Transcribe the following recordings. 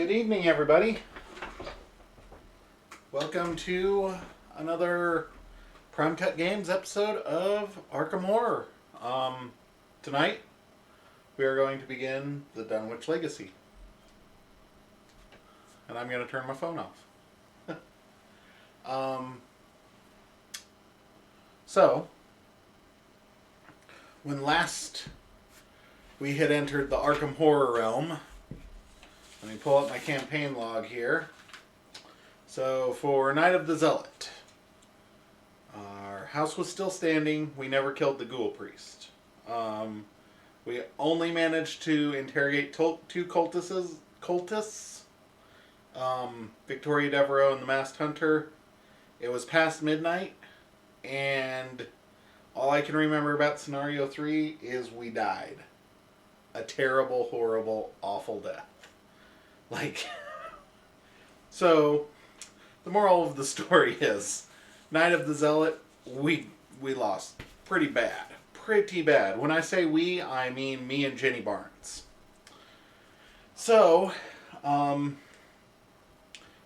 Good evening, everybody. Welcome to another PrimeCutGames episode of Arkham Horror. Tonight, we are going to begin the Dunwich Legacy. And I'm going to turn my phone off. So, when last we had entered the Arkham Horror realm, let me pull up my campaign log here. So, for Night of the Zealot, our house was still standing. We never killed the ghoul priest. We only managed to interrogate two cultists, Victoria Devereaux and the Masked Hunter. It was past midnight, and all I can remember about Scenario 3 is we died. A terrible, horrible, awful death. So, the moral of the story is, Night of the Zealot, we lost pretty bad. Pretty bad. When I say we, I mean me and Jenny Barnes. So, because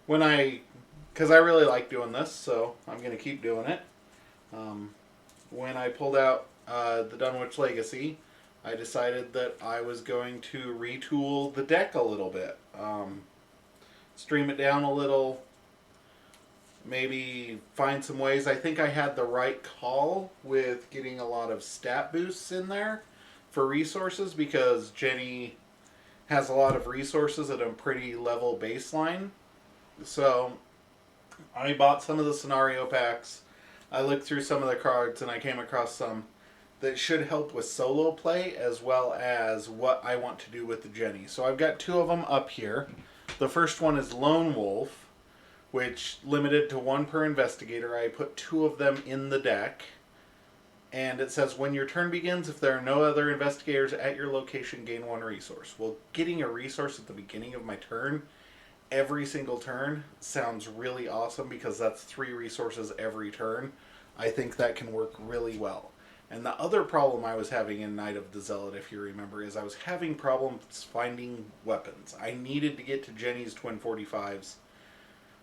I really like doing this, so I'm going to keep doing it. When I pulled out the Dunwich Legacy, I decided that I was going to retool the deck a little bit. Stream it down a little. Maybe find some ways. I think I had the right call with getting a lot of stat boosts in there for resources, because Jenny has a lot of resources at a pretty level baseline. So I bought some of the scenario packs. I looked through some of the cards and I came across some that should help with solo play as well as what I want to do with the Jenny. So I've got two of them up here. The first one is Lone Wolf, which limited to one per investigator. I put two of them in the deck. And it says, when your turn begins, if there are no other investigators at your location, gain one resource. Well, getting a resource at the beginning of my turn, every single turn, sounds really awesome, because that's 3 resources every turn. I think that can work really well. And the other problem I was having in Night of the Zealot, if you remember, is I was having problems finding weapons. I needed to get to Jenny's twin 45s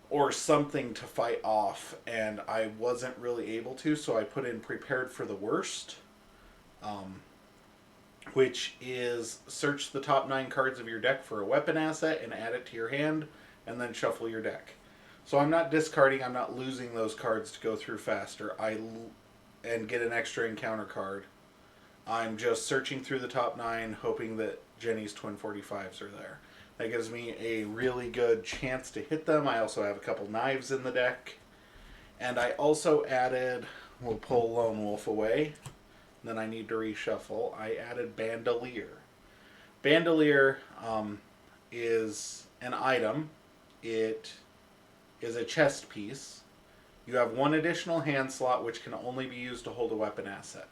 or something to fight off, and I wasn't really able to, so I put in Prepared for the Worst, which is search the top 9 cards of your deck for a weapon asset and add it to your hand, and then shuffle your deck. So I'm not discarding, I'm not losing those cards to go through faster and get an extra encounter card. I'm just searching through the top 9, hoping that Jenny's twin 45s are there. That gives me a really good chance to hit them. I also have a couple knives in the deck. And I also added, we'll pull Lone Wolf away, then I need to reshuffle. I added Bandolier. Bandolier is an item. It is a chest piece. You have one additional hand slot, which can only be used to hold a weapon asset.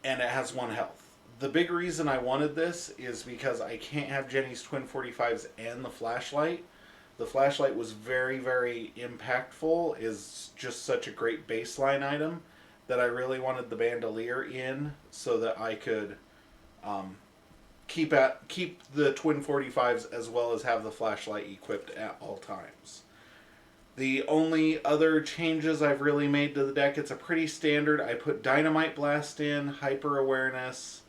And it has 1 health. The big reason I wanted this is because I can't have Jenny's twin 45s and the flashlight. The flashlight was very, very impactful, is just such a great baseline item, that I really wanted the Bandolier in so that I could keep the twin 45s as well as have the flashlight equipped at all times. The only other changes I've really made to the deck, it's a pretty standard. I put Dynamite Blast in, Hyper Awareness.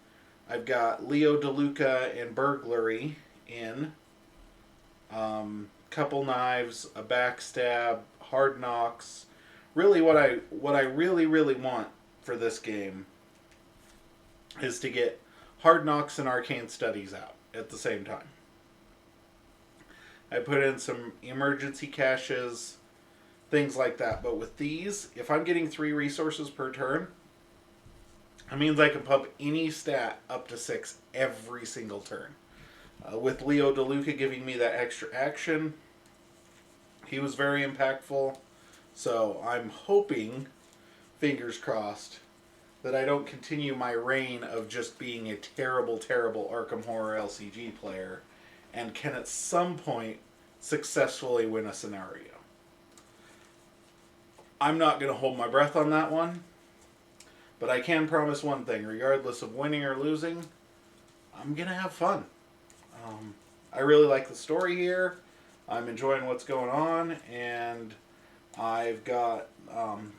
I've got Leo DeLuca and Burglary in. Couple knives, a backstab, hard knocks. Really what I really, really want for this game is to get hard knocks and arcane studies out at the same time. I put in some emergency caches, things like that. But with these, if I'm getting 3 resources per turn, that means I can pump any stat up to 6 every single turn. With Leo DeLuca giving me that extra action, he was very impactful. So I'm hoping, fingers crossed, that I don't continue my reign of just being a terrible, terrible Arkham Horror LCG player, and can at some point successfully win a scenario. I'm not going to hold my breath on that one, but I can promise one thing: regardless of winning or losing, I'm going to have fun. I really like the story here. I'm enjoying what's going on, and I've got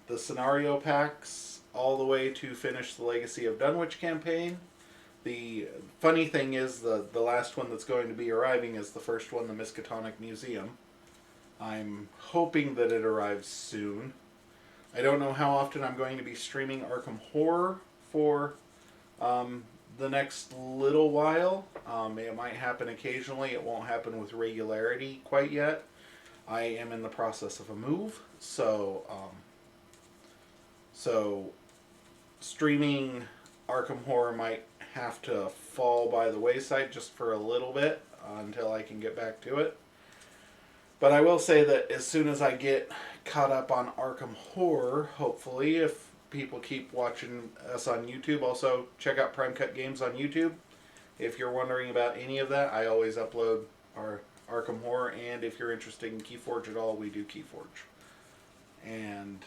the scenario packs all the way to finish the Legacy of Dunwich campaign. The funny thing is, the last one that's going to be arriving is the first one, the Miskatonic Museum. I'm hoping that it arrives soon. I don't know how often I'm going to be streaming Arkham Horror for the next little while. It might happen occasionally. It won't happen with regularity quite yet. I am in the process of a move, so streaming Arkham Horror might have to fall by the wayside just for a little bit until I can get back to it. But I will say that as soon as I get caught up on Arkham Horror, hopefully, if people keep watching us on YouTube, also check out PrimeCutGames on YouTube. If you're wondering about any of that, I always upload our Arkham Horror, and if you're interested in Keyforge at all, we do Keyforge. And,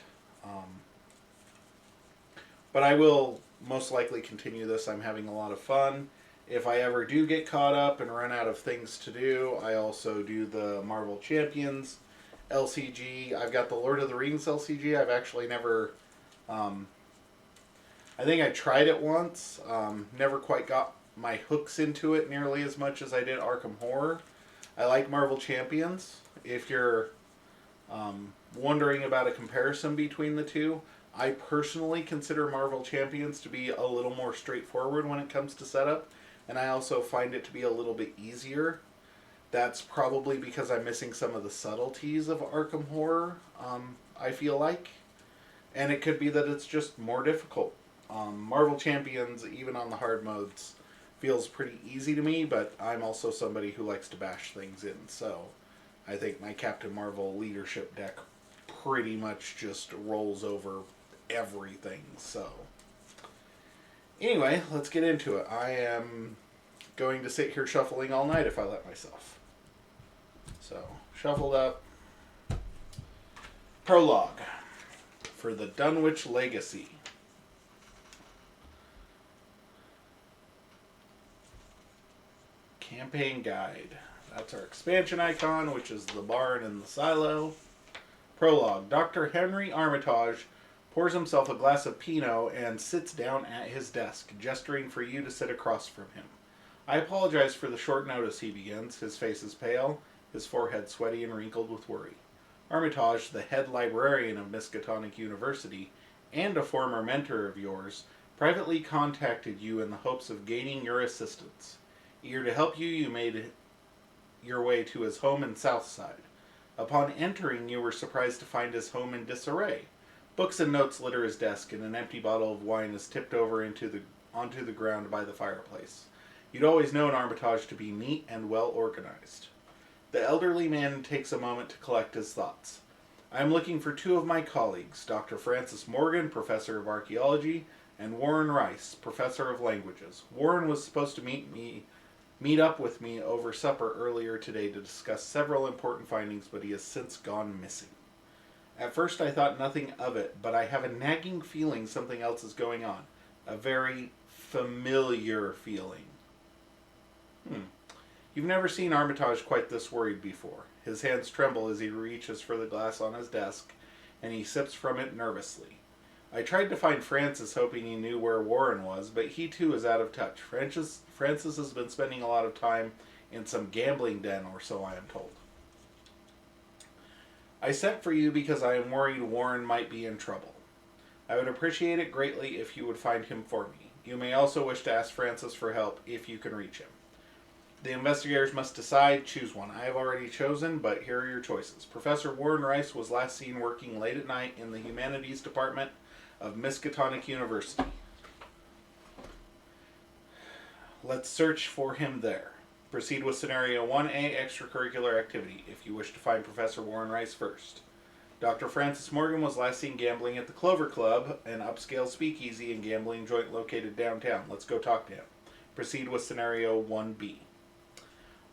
but I will most likely continue this. I'm having a lot of fun. If I ever do get caught up and run out of things to do, I also do the Marvel Champions LCG. I've got the Lord of the Rings LCG. I've actually never... I think I tried it once. Never quite got my hooks into it nearly as much as I did Arkham Horror. I like Marvel Champions. If you're wondering about a comparison between the two, I personally consider Marvel Champions to be a little more straightforward when it comes to setup. And I also find it to be a little bit easier. That's probably because I'm missing some of the subtleties of Arkham Horror, I feel like. And it could be that it's just more difficult. Marvel Champions, even on the hard modes, feels pretty easy to me, but I'm also somebody who likes to bash things in. So I think my Captain Marvel leadership deck pretty much just rolls over everything. So anyway, let's get into it. I am going to sit here shuffling all night if I let myself. So, shuffled up. Prologue for the Dunwich Legacy. Campaign guide. That's our expansion icon, which is the barn and the silo. Prologue. Dr. Henry Armitage pours himself a glass of Pinot and sits down at his desk, gesturing for you to sit across from him. I apologize for the short notice, he begins. His face is pale, his forehead sweaty and wrinkled with worry. Armitage, the head librarian of Miskatonic University, and a former mentor of yours, privately contacted you in the hopes of gaining your assistance. Eager to help you, you made your way to his home in Southside. Upon entering, you were surprised to find his home in disarray. Books and notes litter his desk, and an empty bottle of wine is tipped over onto the ground by the fireplace. You'd always known Armitage to be neat and well organized. The elderly man takes a moment to collect his thoughts. I am looking for two of my colleagues, Dr. Francis Morgan, Professor of Archaeology, and Warren Rice, Professor of Languages. Warren was supposed to meet up with me over supper earlier today to discuss several important findings, but he has since gone missing. At first I thought nothing of it, but I have a nagging feeling something else is going on. A very familiar feeling. You've never seen Armitage quite this worried before. His hands tremble as he reaches for the glass on his desk, and he sips from it nervously. I tried to find Francis, hoping he knew where Warren was, but he too is out of touch. Francis has been spending a lot of time in some gambling den, or so I am told. I sent for you because I am worried Warren might be in trouble. I would appreciate it greatly if you would find him for me. You may also wish to ask Francis for help if you can reach him. The investigators must decide. Choose one. I have already chosen, but here are your choices. Professor Warren Rice was last seen working late at night in the Humanities Department of Miskatonic University. Let's search for him there. Proceed with Scenario 1A, Extracurricular Activity, if you wish to find Professor Warren Rice first. Dr. Francis Morgan was last seen gambling at the Clover Club, an upscale speakeasy and gambling joint located downtown. Let's go talk to him. Proceed with Scenario 1B.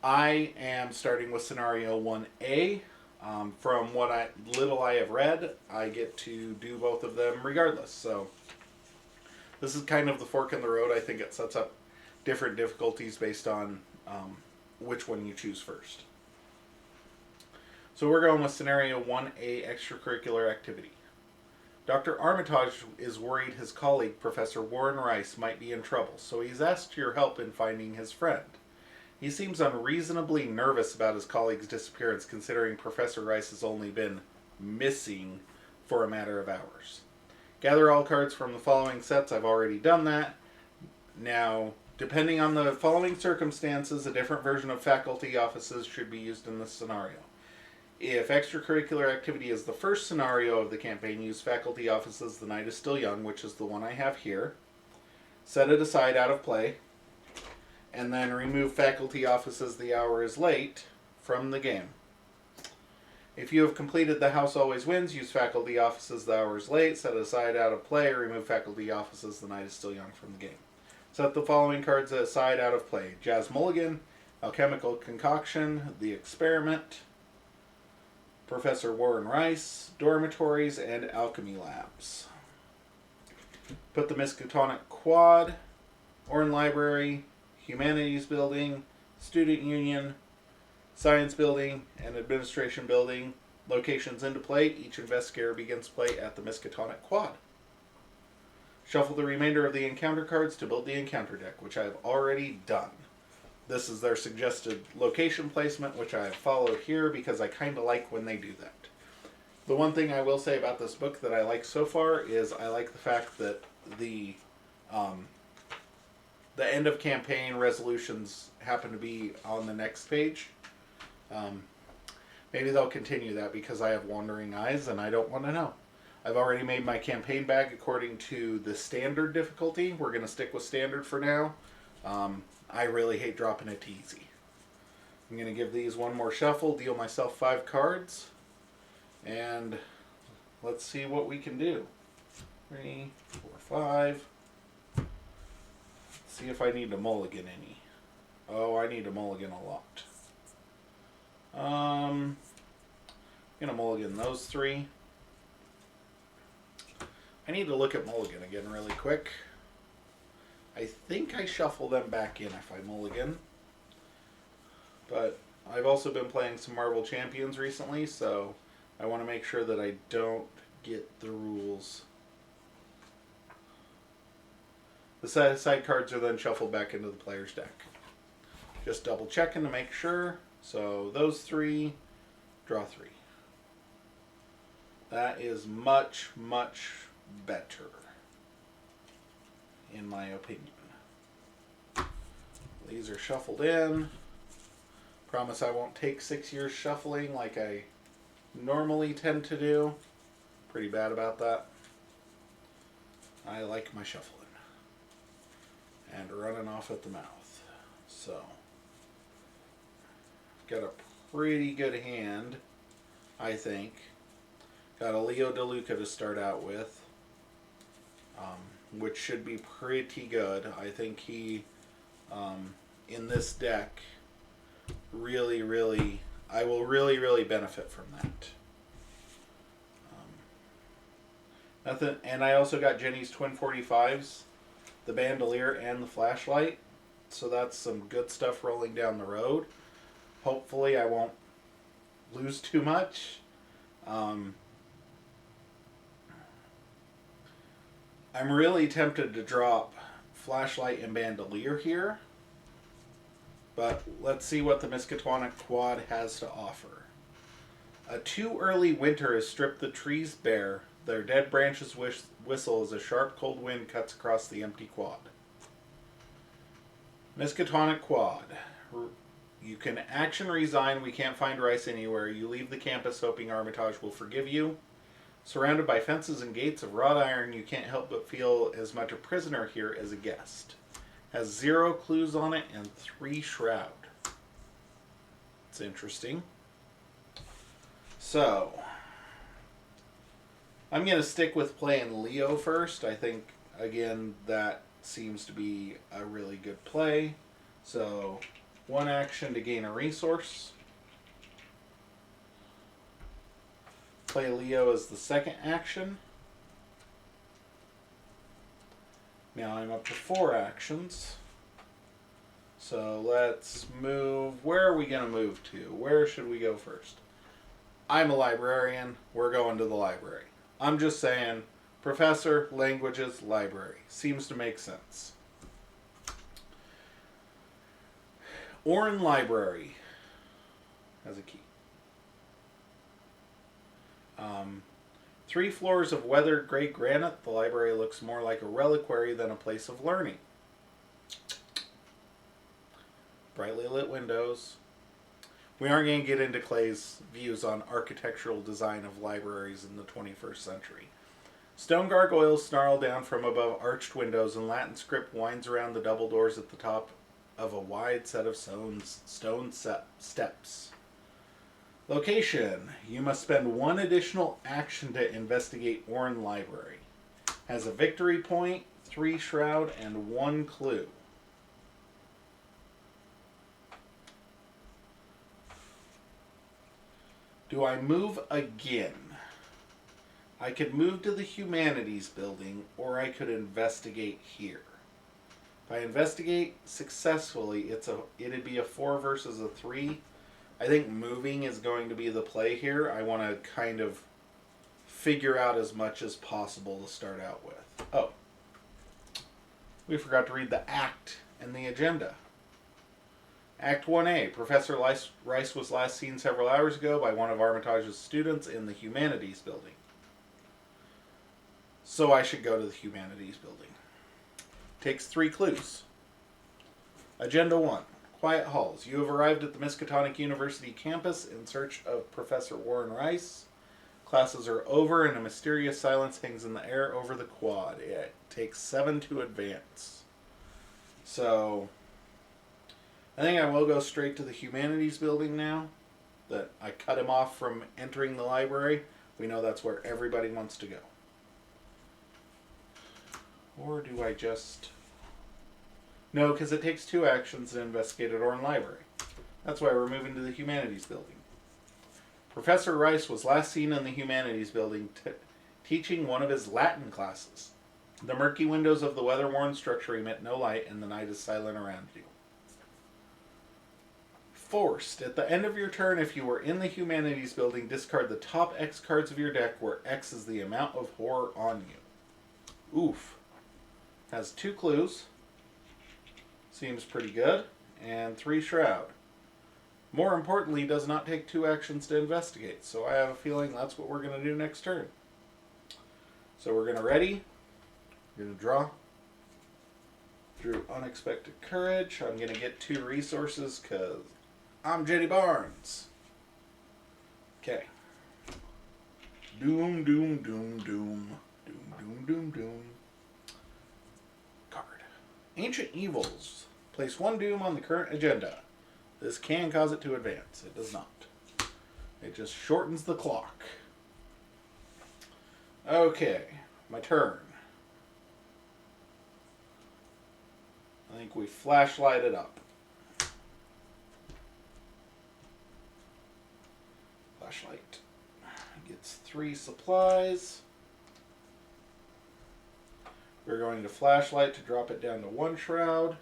I am starting with Scenario 1A. From what little I have read, I get to do both of them regardless. So this is kind of the fork in the road. I think it sets up different difficulties based on which one you choose first. So we're going with scenario 1A, extracurricular activity. Dr. Armitage is worried his colleague, Professor Warren Rice, might be in trouble, so he's asked your help in finding his friend. He seems unreasonably nervous about his colleague's disappearance, considering Professor Rice has only been missing for a matter of hours. Gather all cards from the following sets. I've already done that. Now, depending on the following circumstances, a different version of faculty offices should be used in this scenario. If extracurricular activity is the first scenario of the campaign, use faculty offices The Night is Still Young, which is the one I have here. Set it aside out of play. And then remove faculty offices The Hour is Late from the game. If you have completed The House Always Wins, use faculty offices The Hour is Late, set it aside out of play, remove faculty offices The Night is Still Young from the game. Set the following cards aside out of play. Jazz Mulligan, Alchemical Concoction, The Experiment, Professor Warren Rice, Dormitories, and Alchemy Labs. Put the Miskatonic Quad, Orrin Library, Humanities Building, Student Union, Science Building, and Administration Building locations into play. Each investigator begins play at the Miskatonic Quad. Shuffle the remainder of the encounter cards to build the encounter deck, which I have already done. This is their suggested location placement, which I have followed here because I kind of like when they do that. The one thing I will say about this book that I like so far is I like the fact that the end of campaign resolutions happen to be on the next page. Maybe they'll continue that because I have wandering eyes and I don't want to know. I've already made my campaign bag according to the standard difficulty. We're going to stick with standard for now. I really hate dropping it to easy. I'm going to give these one more shuffle, deal myself 5 cards, and let's see what we can do. 3, 4, 5. Let's see if I need to mulligan any. Oh, I need to mulligan a lot. I'm going to mulligan those 3. I need to look at mulligan again really quick. I think I shuffle them back in if I mulligan. But I've also been playing some Marvel Champions recently, so I want to make sure that I don't get the rules. The side cards are then shuffled back into the player's deck. Just double checking to make sure. So those 3, draw 3. That is much, much better, in my opinion. These are shuffled in. Promise I won't take 6 years shuffling like I normally tend to do. Pretty bad about that. I like my shuffling. And running off at the mouth. So, got a pretty good hand, I think. Got a Leo DeLuca to start out with, which should be pretty good. I think he, in this deck, I will really benefit from that. And I also got Jenny's Twin 45s, the Bandolier, and the Flashlight. So that's some good stuff rolling down the road. Hopefully I won't lose too much. I'm really tempted to drop Flashlight and Bandolier here. But let's see what the Miskatonic Quad has to offer. A too early winter has stripped the trees bare. Their dead branches whistle as a sharp cold wind cuts across the empty quad. Miskatonic Quad. You can action resign. We can't find Rice anywhere. You leave the campus hoping Armitage will forgive you. Surrounded by fences and gates of wrought iron, you can't help but feel as much a prisoner here as a guest. Has 0 clues on it and 3 shroud. It's interesting. So, I'm going to stick with playing Leo first. I think, again, that seems to be a really good play. So, 1 action to gain a resource. Play Leo as the second action. Now I'm up to 4 actions. So let's move. Where are we going to move to? Where should we go first? I'm a librarian. We're going to the library. I'm just saying, professor, languages, library. Seems to make sense. Orrin Library has a key. 3 floors of weathered gray granite. The library looks more like a reliquary than a place of learning. Brightly lit windows. We aren't going to get into Clay's views on architectural design of libraries in the 21st century. Stone gargoyles snarl down from above arched windows, and Latin script winds around the double doors at the top of a wide set of stone steps. Location. You must spend 1 additional action to investigate Orrin Library. Has a victory point, 3 shroud, and 1 clue. Do I move again? I could move to the Humanities building, or I could investigate here. If I investigate successfully, it'd be a 4 versus a 3. I think moving is going to be the play here. I want to kind of figure out as much as possible to start out with. Oh, we forgot to read the act and the agenda. Act 1A. Professor Rice was last seen several hours ago by one of Armitage's students in the Humanities building. So I should go to the Humanities building. Takes 3 clues. Agenda 1. Quiet halls. You have arrived at the Miskatonic University campus in search of Professor Warren Rice. Classes are over and a mysterious silence hangs in the air over the quad. It takes 7 to advance. So I think I will go straight to the Humanities building now. That I cut him off from entering the library. We know that's where everybody wants to go. Or do I just... No, because it takes 2 actions to investigate at Orrin Library. That's why we're moving to the Humanities building. Professor Rice was last seen in the Humanities building teaching one of his Latin classes. The murky windows of the weather-worn structure emit no light, and the night is silent around you. Forced. At the end of your turn, if you were in the Humanities building, discard the top X cards of your deck, where X is the amount of horror on you. Oof. Has 2 clues. Seems pretty good. And 3 shroud. More importantly, does not take 2 actions to investigate. So I have a feeling that's what we're going to do next turn. So we're going to ready. We're going to draw. Drew Unexpected Courage. I'm going to get 2 resources because I'm Jenny Barnes. Okay. Doom, doom, doom, doom. Doom, doom, doom, doom. Card. Ancient Evils. Place 1 doom on the current agenda. This can cause it to advance. It does not. It just shortens the clock. Okay. My turn. I think we flashlight it up. Flashlight gets 3 supplies. We're going to flashlight to drop it down to 1 shroud.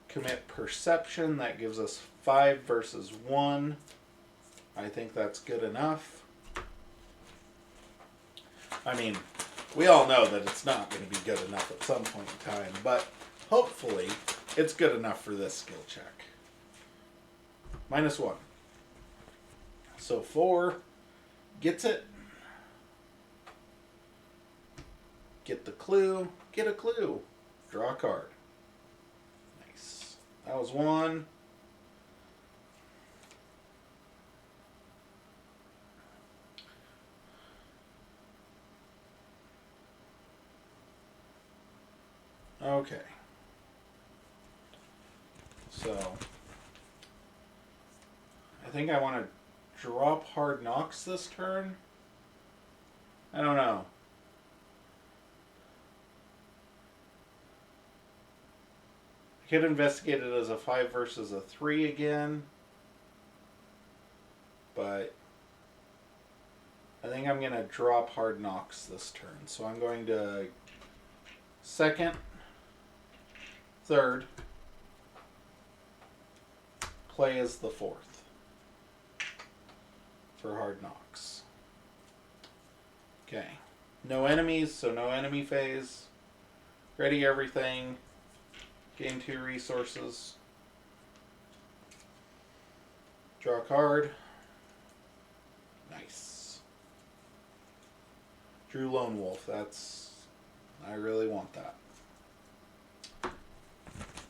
Commit perception. That gives us 5 versus 1. I think that's good enough. I mean, we all know that it's not going to be good enough at some point in time, but hopefully it's good enough for this skill check. -1. So 4 gets it. Get the clue. Get a clue. Draw a card. Nice. That was 1. Okay. So I think I want to drop Hard Knocks this turn. I don't know. I could investigate it as a 5 versus a 3 again. But I think I'm going to drop Hard Knocks this turn. So I'm going to second third. Play as the fourth for Hard Knocks. Okay. No enemies, so no enemy phase. Ready everything. Gain 2 resources. Draw a card. Nice. Drew Lone Wolf. That's... I really want that.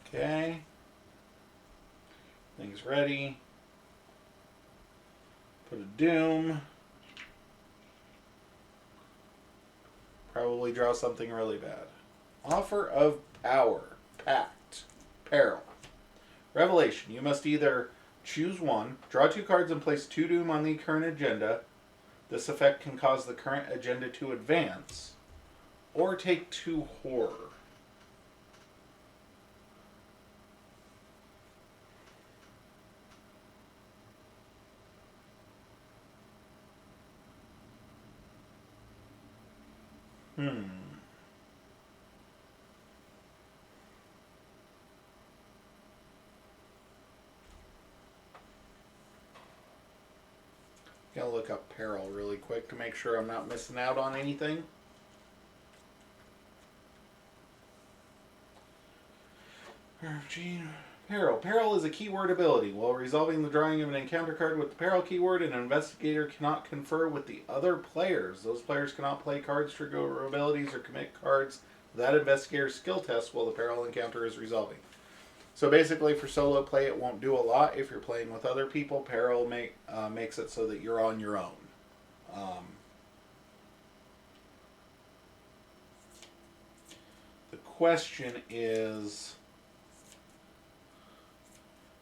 Okay. Things ready. Put a Doom. Probably draw something really bad. Offer of Power. Pact. Peril. Revelation. You must either choose one, draw 2 cards and place 2 Doom on the current agenda. This effect can cause the current agenda to advance. Or take 2 Horror. Gonna look up Peril really quick to make sure I'm not missing out on anything. Peril. Peril is a keyword ability. While resolving the drawing of an encounter card with the Peril keyword, an investigator cannot confer with the other players. Those players cannot play cards, trigger abilities, or commit cards without investigator's skill test while the Peril encounter is resolving. So basically, for solo play, it won't do a lot. If you're playing with other people, Peril makes it so that you're on your own. The question is,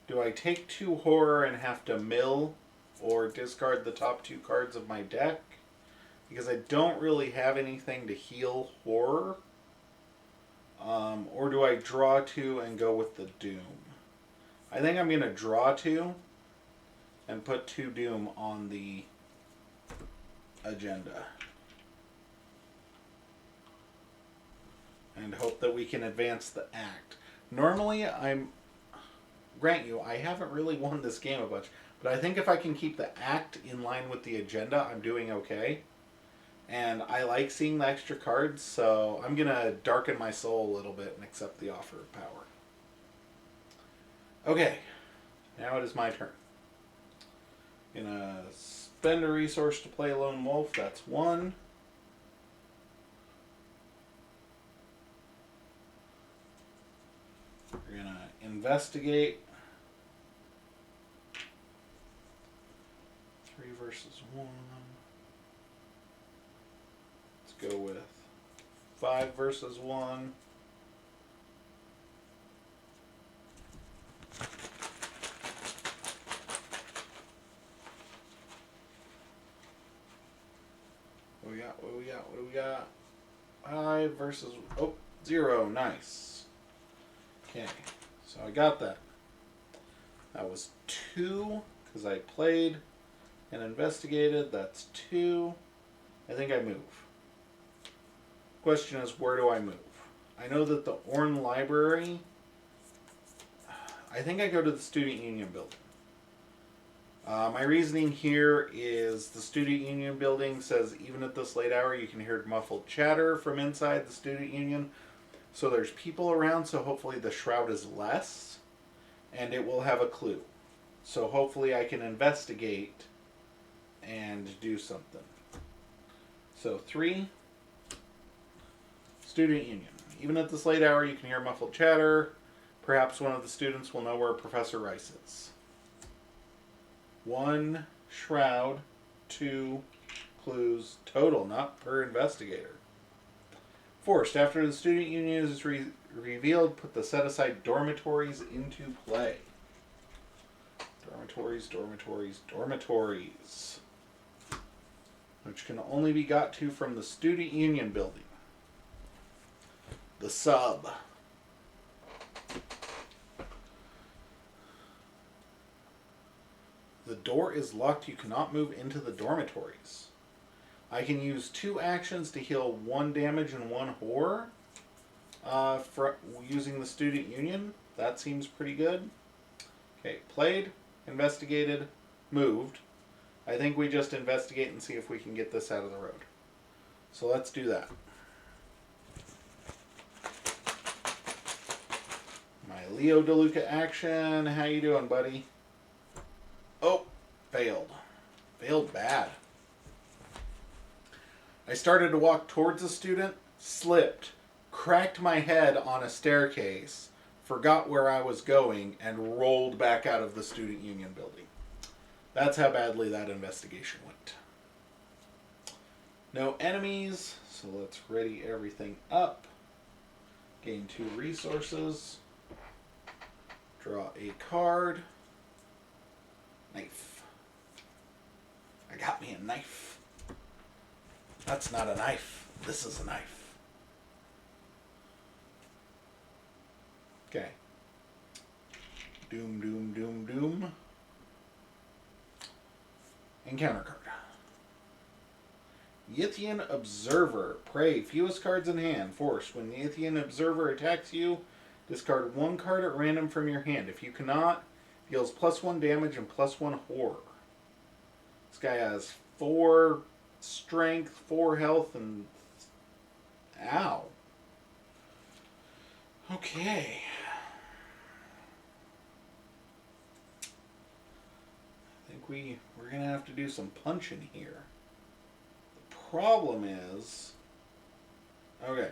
do I take 2 Horror and have to mill or discard the top 2 cards of my deck? Because I don't really have anything to heal Horror. Or do I draw 2 and go with the Doom? I think I'm going to draw 2 and put 2 Doom on the agenda. And hope that we can advance the act. Normally, grant you, I haven't really won this game a bunch, but I think if I can keep the act in line with the agenda, I'm doing okay. And I like seeing the extra cards, so I'm going to darken my soul a little bit and accept the offer of power. Okay, now it is my turn. I'm going to spend a resource to play Lone Wolf, that's 1. We're going to investigate. 3 versus 1. Go with 5 versus 1. What do we got? What do we got? What do we got? 5 versus 0. Nice. Okay, so I got that. That was 2 because I played and investigated. That's 2. I think I move. Question is, where do I move? I know that the Orne Library, I think I go to the Student Union building. My reasoning here is the Student Union building says even at this late hour you can hear muffled chatter from inside the Student Union. So there's people around, so hopefully the shroud is less and it will have a clue. So hopefully I can investigate and do something. So 3. Student Union. Even at this late hour, you can hear muffled chatter. Perhaps one of the students will know where Professor Rice is. 1 shroud, 2 clues total, not per investigator. Forced. After the Student Union is revealed, put the set-aside dormitories into play. Dormitories, dormitories, dormitories. Which can only be got to from the Student Union building. The sub. The door is locked. You cannot move into the dormitories. I can use 2 actions to heal 1 damage and 1 horror. For using the student union, that seems pretty good. Okay, played, investigated, moved. I think we just investigate and see if we can get this out of the road. So let's do that. My Leo DeLuca action. How you doing, buddy? Oh, failed. Failed bad. I started to walk towards the student, slipped, cracked my head on a staircase, forgot where I was going, and rolled back out of the student union building. That's how badly that investigation went. No enemies, so let's ready everything up. Gain 2 resources. Draw a card. Knife. I got me a knife. That's not a knife. This is a knife. Okay. Doom, doom, doom, doom. Encounter card. Yithian Observer. Prey. Fewest cards in hand. Force. When the Yithian Observer attacks you, discard 1 card at random from your hand. If you cannot, deals +1 damage and +1 horror. This guy has 4 strength, 4 health, and... Ow. Okay. I think we're going to have to do some punching here. The problem is... Okay.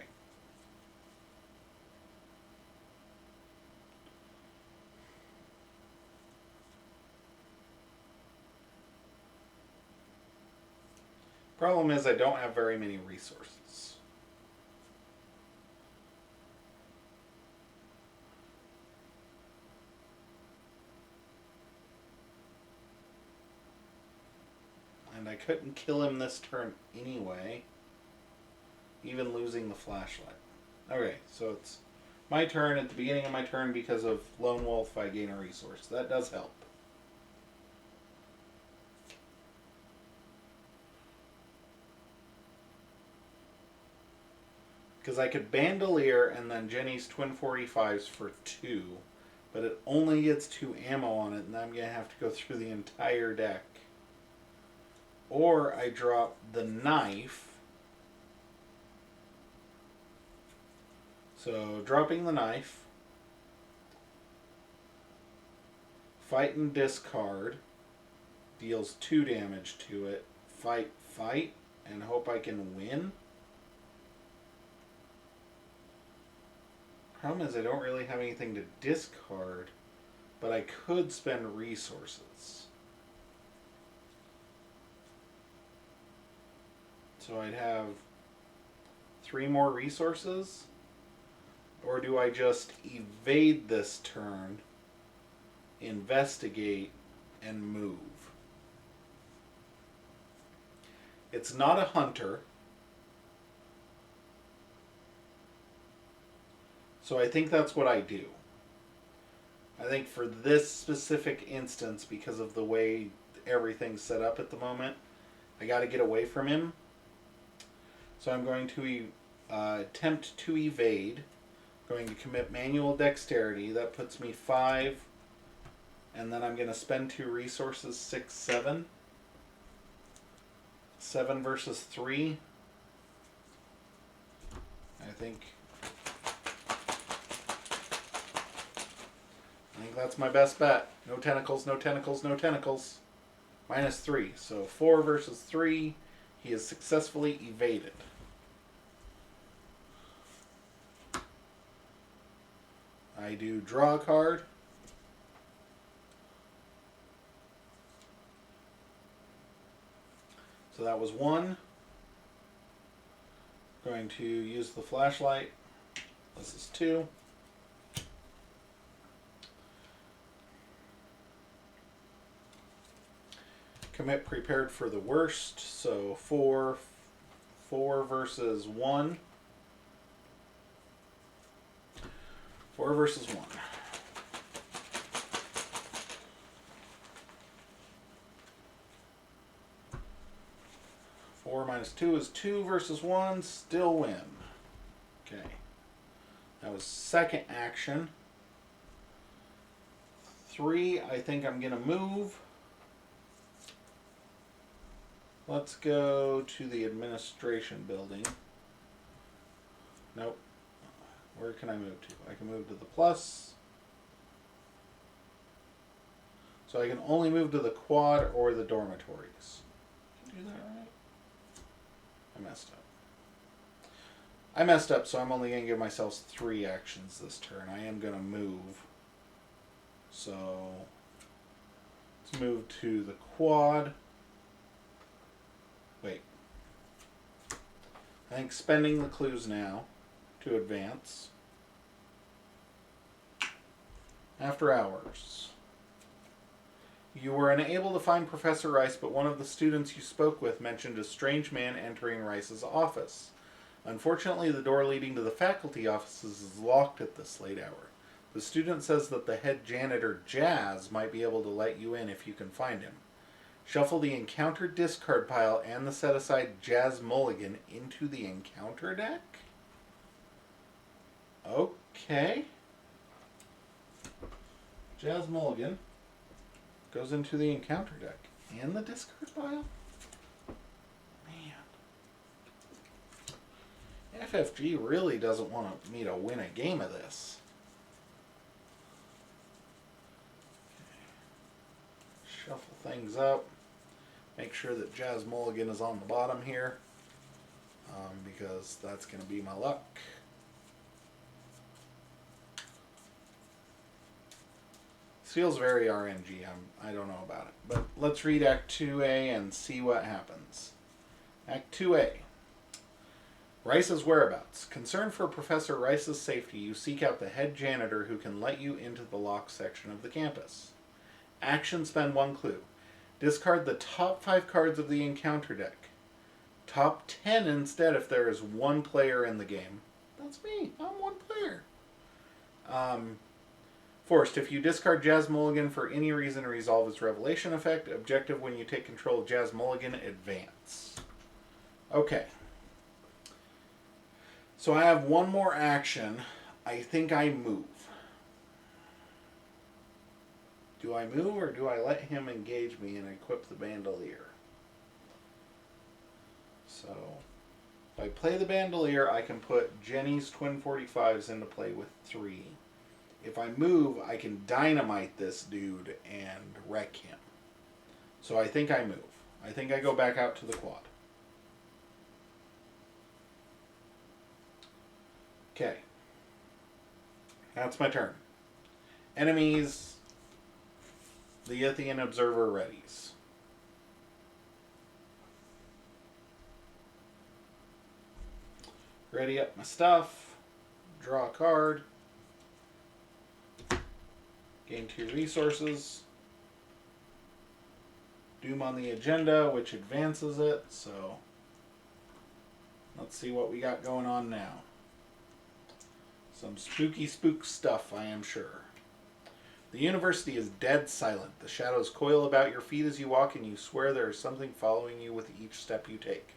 Problem is I don't have very many resources. And I couldn't kill him this turn anyway, even losing the flashlight. Okay, so it's my turn at the beginning of my turn because of Lone Wolf. I gain a resource. That does help. Because I could Bandolier and then Jenny's Twin 45s for 2, but it only gets 2 ammo on it, and I'm going to have to go through the entire deck. Or I drop the knife. So, dropping the knife. Fight and discard. Deals 2 damage to it. Fight, fight, and hope I can win. Problem is I don't really have anything to discard, but I could spend resources. So I'd have 3 more resources, or do I just evade this turn, investigate, and move? It's not a hunter. So I think that's what I do. I think for this specific instance, because of the way everything's set up at the moment, I got to get away from him. So I'm going to attempt to evade. Going to commit manual dexterity. That puts me 5. And then I'm going to spend 2 resources, 6, 7. 7 versus 3. I think that's my best bet. No tentacles, no tentacles, no tentacles. -3. So 4 versus 3. He is successfully evaded. I do draw a card. So that was 1. Going to use the flashlight. This is 2. Commit prepared for the worst. So 4 versus 1. 4 versus 1. Four minus 2 is 2 versus 1. Still win. Okay. That was second action. 3, I think I'm going to move. Let's go to the administration building. Nope. Where can I move to? I can move to the plus. So I can only move to the quad or the dormitories. Can I do that right? I messed up, so I'm only going to give myself 3 actions this turn. I am going to move. So let's move to the quad. Wait. I think spending the clues now to advance. After hours. You were unable to find Professor Rice, but one of the students you spoke with mentioned a strange man entering Rice's office. Unfortunately, the door leading to the faculty offices is locked at this late hour. The student says that the head janitor, Jazz, might be able to let you in if you can find him. Shuffle the encounter discard pile and the set-aside Jazz Mulligan into the encounter deck? Okay. Jazz Mulligan goes into the encounter deck. And the discard pile? Man. FFG really doesn't want me to win a game of this. Okay. Shuffle things up. Make sure that Jazz Mulligan is on the bottom here. Because that's going to be my luck. Feels very RNG. I don't know about it. But let's read Act 2A and see what happens. Act 2A. Rice's whereabouts. Concerned for Professor Rice's safety, you seek out the head janitor who can let you into the locked section of the campus. Action: spend 1 clue. Discard the top 5 cards of the encounter deck. Top 10 instead if there is 1 player in the game. That's me. I'm 1 player. Forced. If you discard Jazz Mulligan for any reason, resolve its revelation effect. Objective: when you take control of Jazz Mulligan, advance. Okay. So I have 1 more action. I think I move. Do I move or do I let him engage me and equip the bandolier? So if I play the bandolier, I can put Jenny's twin 45s into play with 3. If I move, I can dynamite this dude and wreck him. So I think I move. I think I go back out to the quad. Okay. That's my turn. Enemies. The Yithian Observer readies. Ready up my stuff. Draw a card. Gain 2 resources. Doom on the agenda, which advances it, so let's see what we got going on now. Some spooky spook stuff, I am sure. The university is dead silent. The shadows coil about your feet as you walk, and you swear there is something following you with each step you take.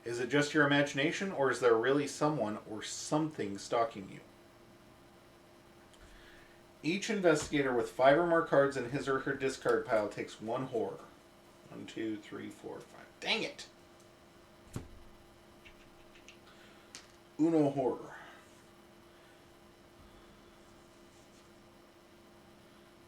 Is it just your imagination, or is there really someone or something stalking you? Each investigator with 5 or more cards in his or her discard pile takes 1 horror. 1, 2, 3, 4, 5. Dang it! Uno horror.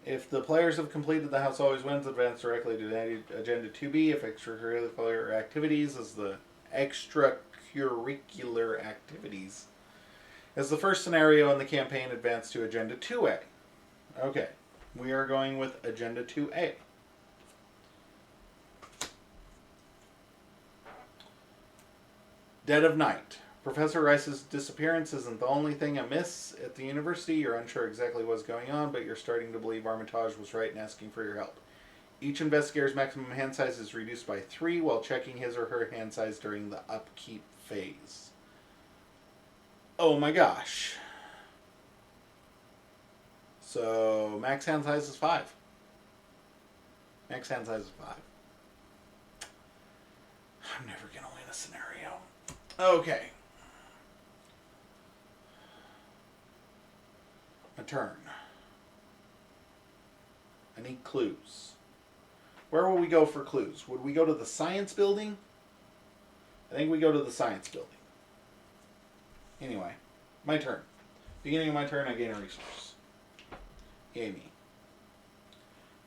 If the players have completed the House Always Wins, advance directly to Agenda 2B. If extracurricular activities is the extracurricular activities as the first scenario in the campaign, advance to Agenda 2A. Okay, we are going with Agenda 2A. Dead of Night. Professor Rice's disappearance isn't the only thing amiss at the university. You're unsure exactly what's going on, but you're starting to believe Armitage was right in asking for your help. Each investigator's maximum hand size is reduced by 3 while checking his or her hand size during the upkeep phase. Oh my gosh. So, max hand size is 5. Max hand size is 5. I'm never going to win a scenario. Okay. A turn. I need clues. Where will we go for clues? Would we go to the science building? I think we go to the science building. Anyway, my turn. Beginning of my turn, I gain a resource. Yay me.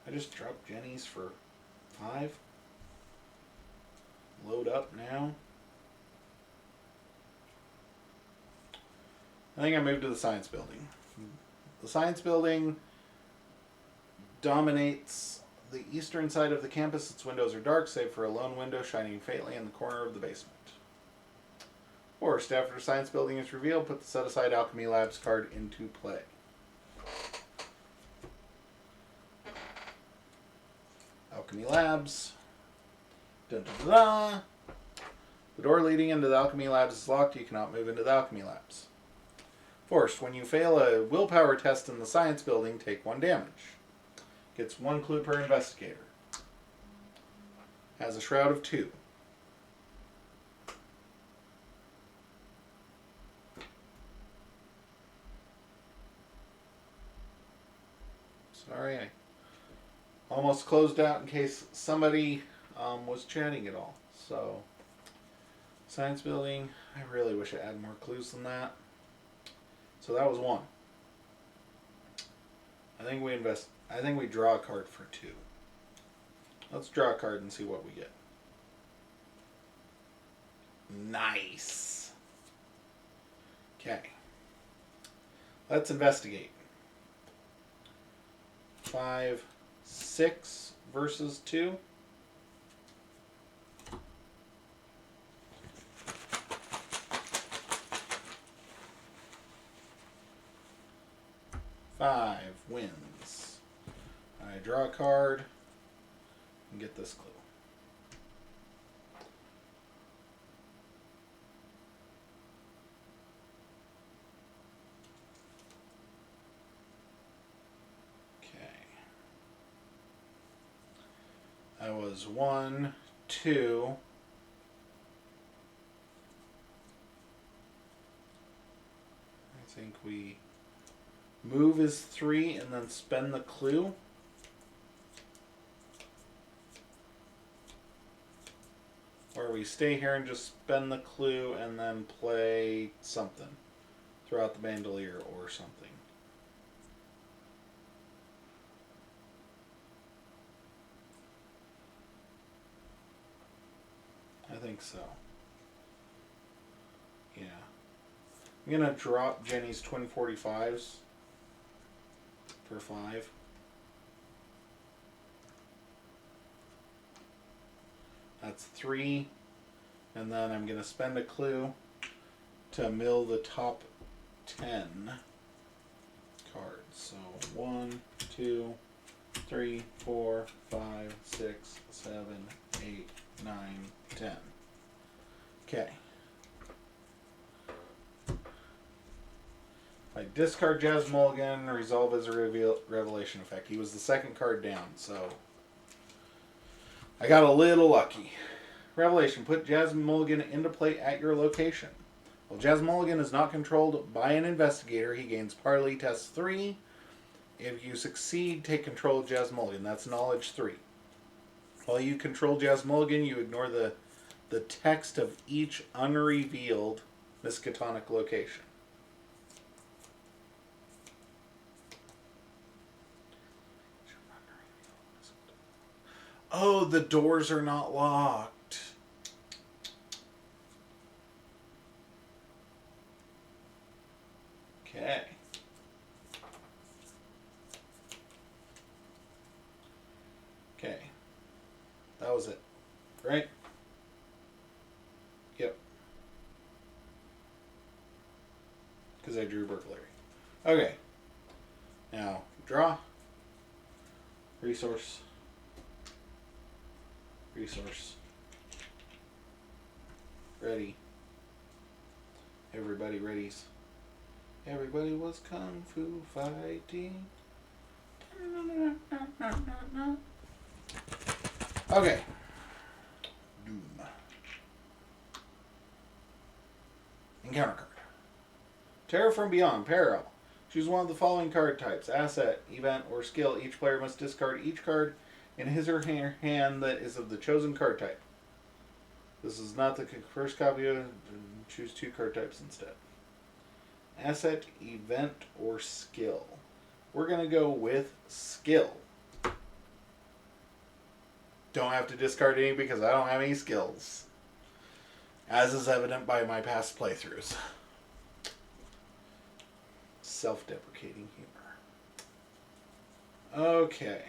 I just dropped Jenny's for 5. Load up now. I think I moved to the science building. The science building dominates the eastern side of the campus. Its windows are dark, save for a lone window shining faintly in the corner of the basement. First, after science building is revealed, put the set-aside Alchemy Labs card into play. Alchemy Labs. Dun, dun, dun, dun. The door leading into the Alchemy Labs is locked. You cannot move into the Alchemy Labs. First, when you fail a willpower test in the science building, take 1 damage. Gets 1 clue per investigator. Has a shroud of 2. Sorry, I almost closed out in case somebody was chatting at all. So, science building, I really wish I had more clues than that. So that was 1. I think we draw a card for 2. Let's draw a card and see what we get. Nice. Okay. Let's investigate. 5, 6 versus 2. Five wins. I draw a card and get this clue. Okay. That was 1, 2. I think we move is 3 and then spend the clue. Or we stay here and just spend the clue and then play something. Throw out the bandolier or something. I think so. Yeah. I'm going to drop Jenny's twin 45s. For 5. That's 3. And then I'm going to spend a clue to mill the top 10 cards. So 1, 2, 3, 4, 5, 6, 7, 8, 9, 10. Okay. I discard Jazz Mulligan, resolve as a revelation effect. He was the second card down, so I got a little lucky. Revelation, put Jazz Mulligan into play at your location. While Jazz Mulligan is not controlled by an investigator, he gains Parley Test 3. If you succeed, take control of Jazz Mulligan. That's Knowledge 3. While you control Jazz Mulligan, you ignore the text of each unrevealed Miskatonic location. Oh, the doors are not locked. Okay. Okay. That was it. Right? Yep. Because I drew burglary. Okay. Now, draw. Resource. Resource. Ready. Everybody readies. Everybody was kung fu fighting. Okay. Doom. Encounter card. Terror from Beyond. Peril. Choose one of the following card types: asset, event, or skill. Each player must discard each card in his or her hand that is of the chosen card type. This is not the first copy of. Choose 2 card types instead. Asset, event, or skill. We're going to go with skill. Don't have to discard any because I don't have any skills. As is evident by my past playthroughs. Self-deprecating humor. Okay.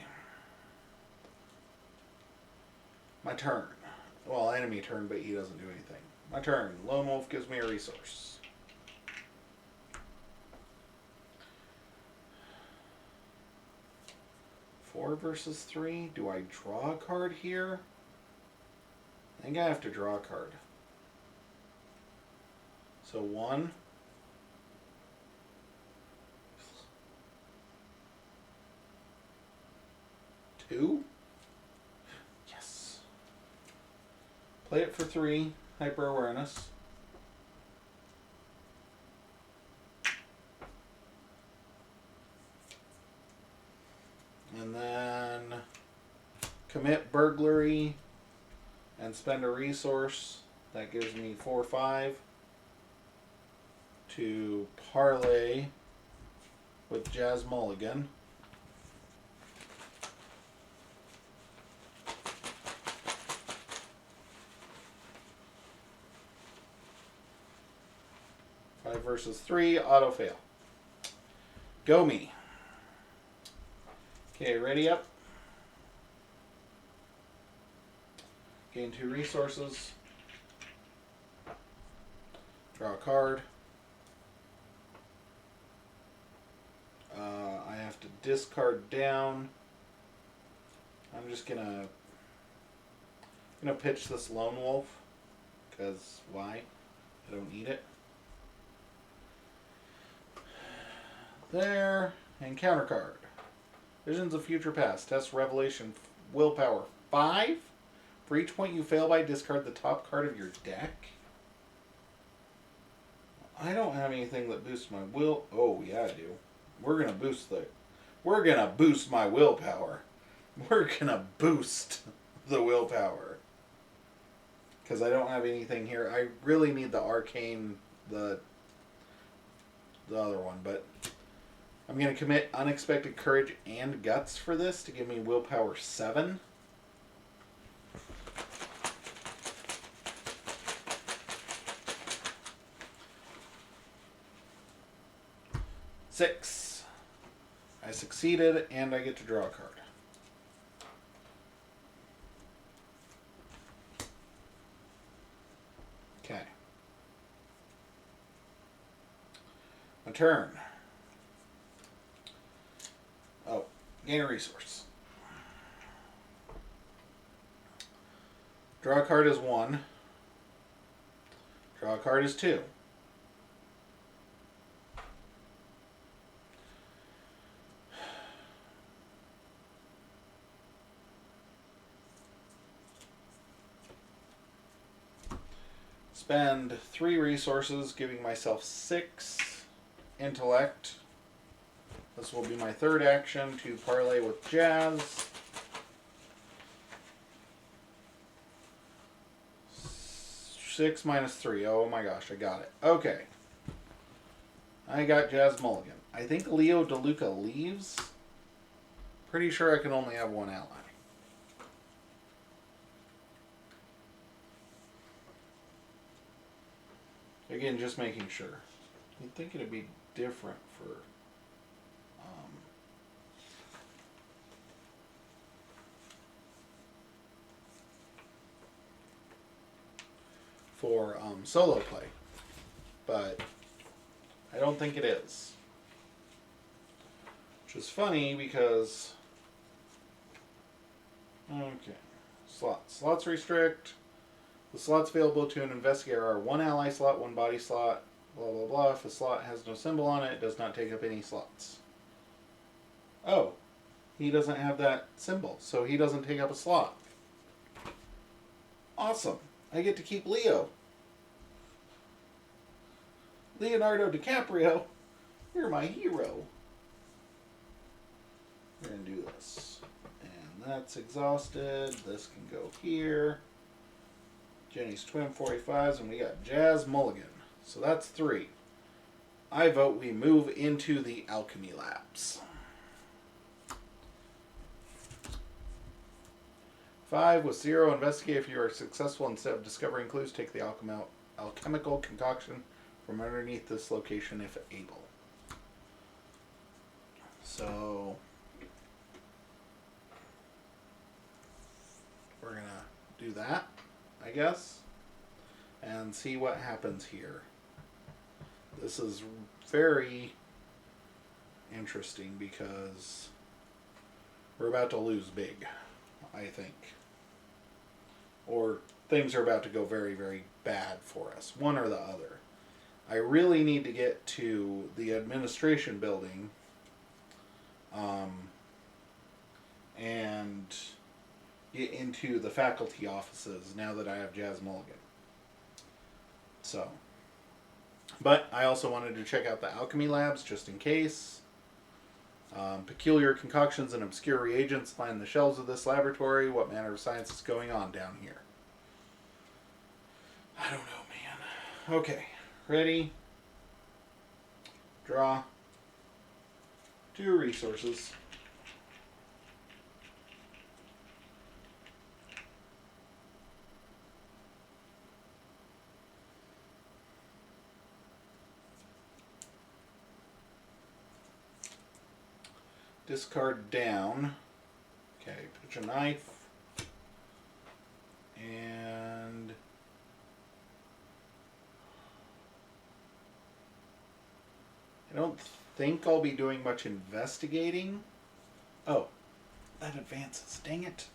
My turn. Well, enemy turn, but he doesn't do anything. My turn. Lone Wolf gives me a resource. Four versus 3. Do I draw a card here? I think I have to draw a card. So 1. 2. Yes. Play it for 3. Hyper awareness. And then commit burglary and spend a resource. That gives me 4/5 to parlay with Jazz Mulligan. Five versus 3, auto fail. Go me. Okay, ready up. Gain 2 resources. Draw a card. I have to discard down. I'm just gonna pitch this Lone Wolf because why? I don't need it. There, and counter card. Visions of Future Past. Test Revelation Willpower 5. For each point you fail by, discard the top card of your deck. I don't have anything that boosts my will. Oh yeah, I do. We're gonna boost my willpower. We're gonna boost the willpower. Because I don't have anything here. I really need the arcane, the other one, but I'm going to commit Unexpected Courage and Guts for this to give me willpower 7. Six. I succeeded and I get to draw a card. Okay. My turn. Oh, gain a resource. Draw a card is 1. Draw a card is 2. Spend 3 resources, giving myself 6 intellect. This will be my third action to parlay with Jazz. 6 minus 3. Oh my gosh, I got it. Okay. I got Jazz Mulligan. I think Leo DeLuca leaves. Pretty sure I can only have one ally. Again, just making sure. You'd think it'd be different for solo play, but I don't think it is. Which is funny because slots restrict. The slots available to an investigator are 1 ally slot, 1 body slot, blah blah blah. If a slot has no symbol on it, it does not take up any slots. Oh, he doesn't have that symbol, so he doesn't take up a slot. Awesome. I get to keep Leo. Leonardo DiCaprio. You're my hero. We're going to do this. And that's exhausted. This can go here. Jenny's twin 45s, and we got Jazz Mulligan. So that's 3. I vote we move into the alchemy labs. 5 with 0. Investigate. If you are successful, instead of discovering clues, take the alchemical concoction from underneath this location if able. So we're going to do that, I guess, and see what happens here. This is very interesting because we're about to lose big, I think. Or things are about to go very, very bad for us, one or the other. I really need to get to the administration building and get into the faculty offices now that I have Jazz Mulligan. So, but I also wanted to check out the alchemy labs just in case. Peculiar concoctions and obscure reagents line the shelves of this laboratory. What manner of science is going on down here? I don't know, man. Okay, ready? Draw. 2 resources. Discard down. Okay, pitch a knife. And I don't think I'll be doing much investigating. Oh, that advances. Dang it.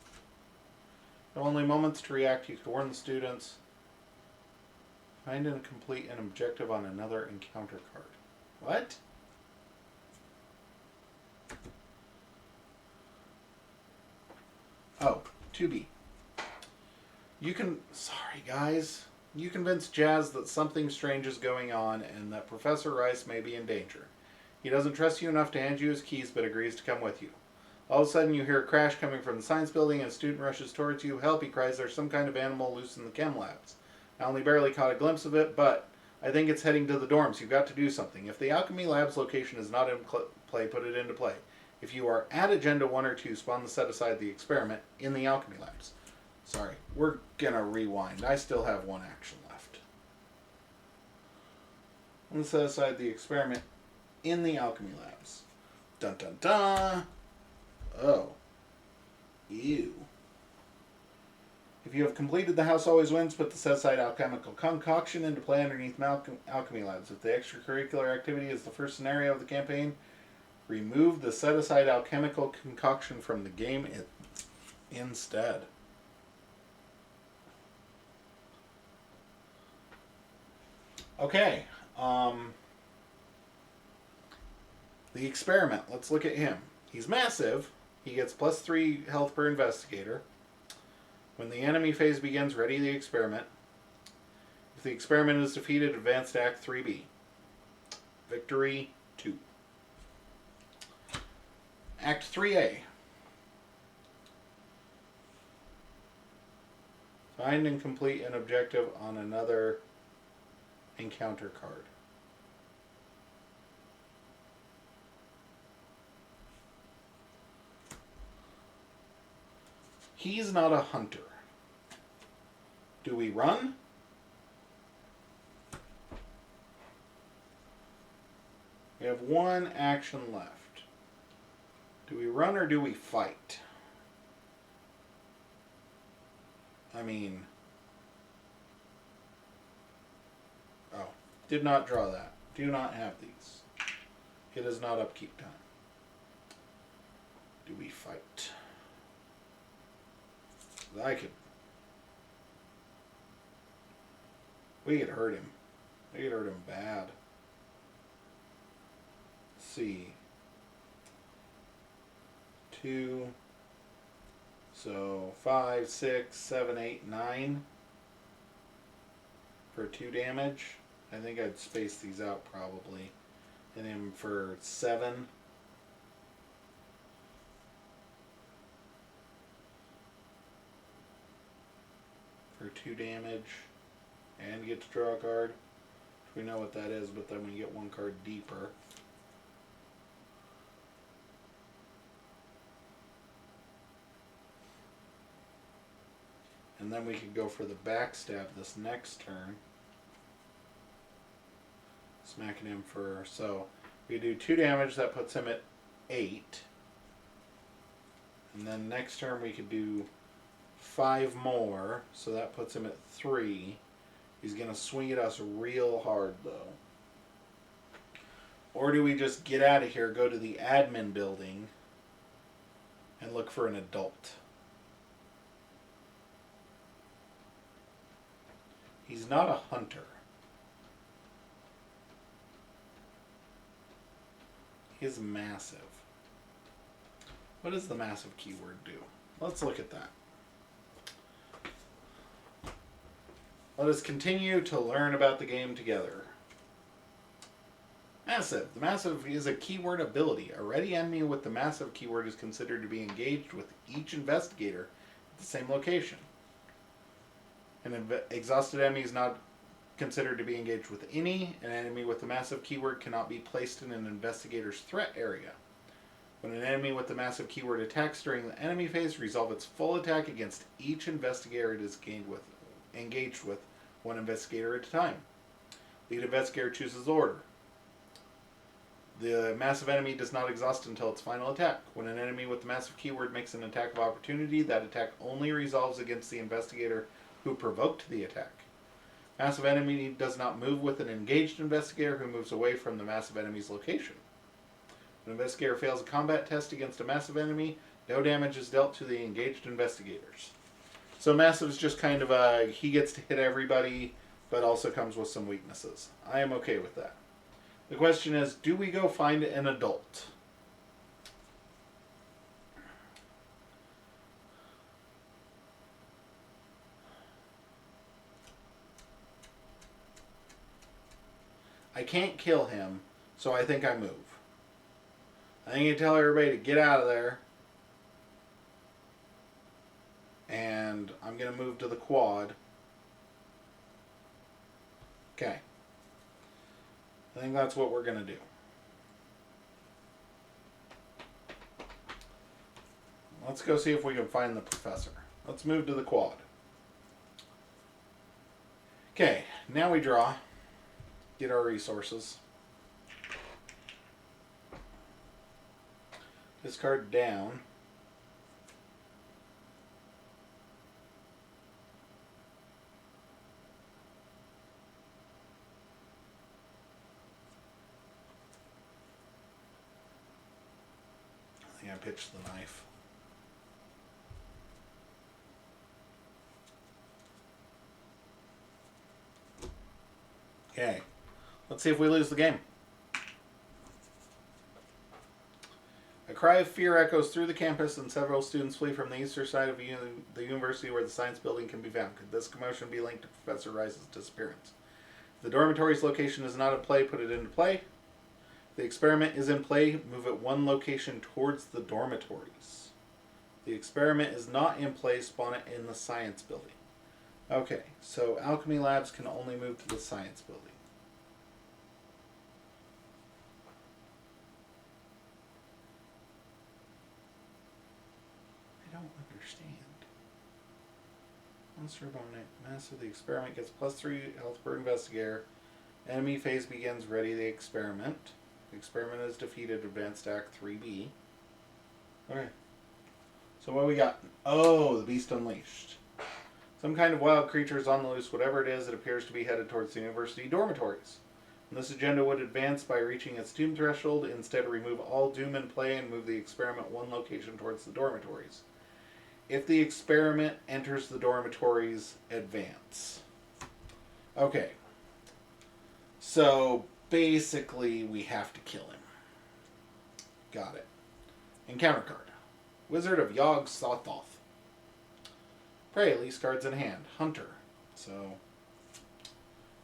Only moments to react. You can warn the students. Find and complete an objective on another encounter card. What? Oh, 2B. You can... Sorry, guys. You convince Jazz that something strange is going on and that Professor Rice may be in danger. He doesn't trust you enough to hand you his keys, but agrees to come with you. All of a sudden, you hear a crash coming from the science building and a student rushes towards you. Help, he cries. There's some kind of animal loose in the chem labs. I only barely caught a glimpse of it, but I think it's heading to the dorms. You've got to do something. If the alchemy labs location is not in play, put it into play. If you are at Agenda 1 or 2, spawn the set aside the experiment in the alchemy labs. Sorry, we're going to rewind. I still have 1 action left. I'm going to set aside the experiment in the alchemy labs. Dun dun dun! Oh. Ew. If you have completed the house always wins, put the set aside alchemical concoction into play underneath alchemy labs. If the extracurricular activity is the first scenario of the campaign, remove the set aside alchemical concoction from the game instead. Okay. The experiment. Let's look at him. He's massive. He gets +3 health per investigator. When the enemy phase begins, ready the experiment. If the experiment is defeated, advance to Act 3B. Victory 2. Act 3A. Find and complete an objective on another encounter card. He's not a hunter. Do we run? We have 1 action left. Do we run or do we fight? I mean... Oh, did not draw that. Do not have these. It is not upkeep time. Do we fight? I could... We could hurt him. We could hurt him bad. Let's see. 2. So 5, 6, 7, 8, 9 for 2 damage. I think I'd space these out probably. Hit him for 7. For 2 damage. And get to draw a card. We know what that is, but then we get 1 card deeper. And then we could go for the backstab this next turn. Smacking him for... So, we do 2 damage. That puts him at 8. And then next turn we could do 5 more. So that puts him at 3. He's going to swing at us real hard, though. Or do we just get out of here, go to the admin building, and look for an adult? He's not a hunter. He's massive. What does the massive keyword do? Let's look at that. Let us continue to learn about the game together. Massive. The massive is a keyword ability. A ready enemy with the massive keyword is considered to be engaged with each investigator at the same location. An exhausted enemy is not considered to be engaged with any. An enemy with the massive keyword cannot be placed in an investigator's threat area. When an enemy with the massive keyword attacks during the enemy phase, resolve its full attack against each investigator it is engaged with, 1 investigator at a time. Lead investigator chooses order. The massive enemy does not exhaust until its final attack. When an enemy with the massive keyword makes an attack of opportunity, that attack only resolves against the investigator who provoked the attack. Massive enemy does not move with an engaged investigator who moves away from the massive enemy's location. When an investigator fails a combat test against a massive enemy, no damage is dealt to the engaged investigators. So massive is just kind of he gets to hit everybody, but also comes with some weaknesses. I am okay with that. The question is, do we go find an adult? I can't kill him, so I think I move. I think you tell everybody to get out of there. And I'm going to move to the quad. Okay. I think that's what we're going to do. Let's go see if we can find the professor. Let's move to the quad. Okay, now we draw. Get our resources. Discard down. I think I pitched the knife. Okay. Let's see if we lose the game. A cry of fear echoes through the campus and several students flee from the eastern side of the university where the science building can be found. Could this commotion be linked to Professor Rice's disappearance? If the dormitory's location is not in play, put it into play. If the experiment is in play, move it 1 location towards the dormitories. If the experiment is not in play, spawn it in the science building. Okay, so alchemy labs can only move to the science building. I don't understand. Monster opponent. Master of the experiment gets +3 health per investigator. Enemy phase begins. Ready the experiment. The experiment is defeated. Advanced stack 3B. Okay. So what we got? Oh, the beast unleashed. Some kind of wild creature is on the loose. Whatever it is, it appears to be headed towards the university dormitories. And this agenda would advance by reaching its doom threshold. Instead, remove all doom in play and move the experiment 1 location towards the dormitories. If the experiment enters the dormitories, advance. Okay. So, basically, we have to kill him. Got it. Encounter card. Wizard of Yog-Sothoth. Prey, least cards in hand. Hunter. So,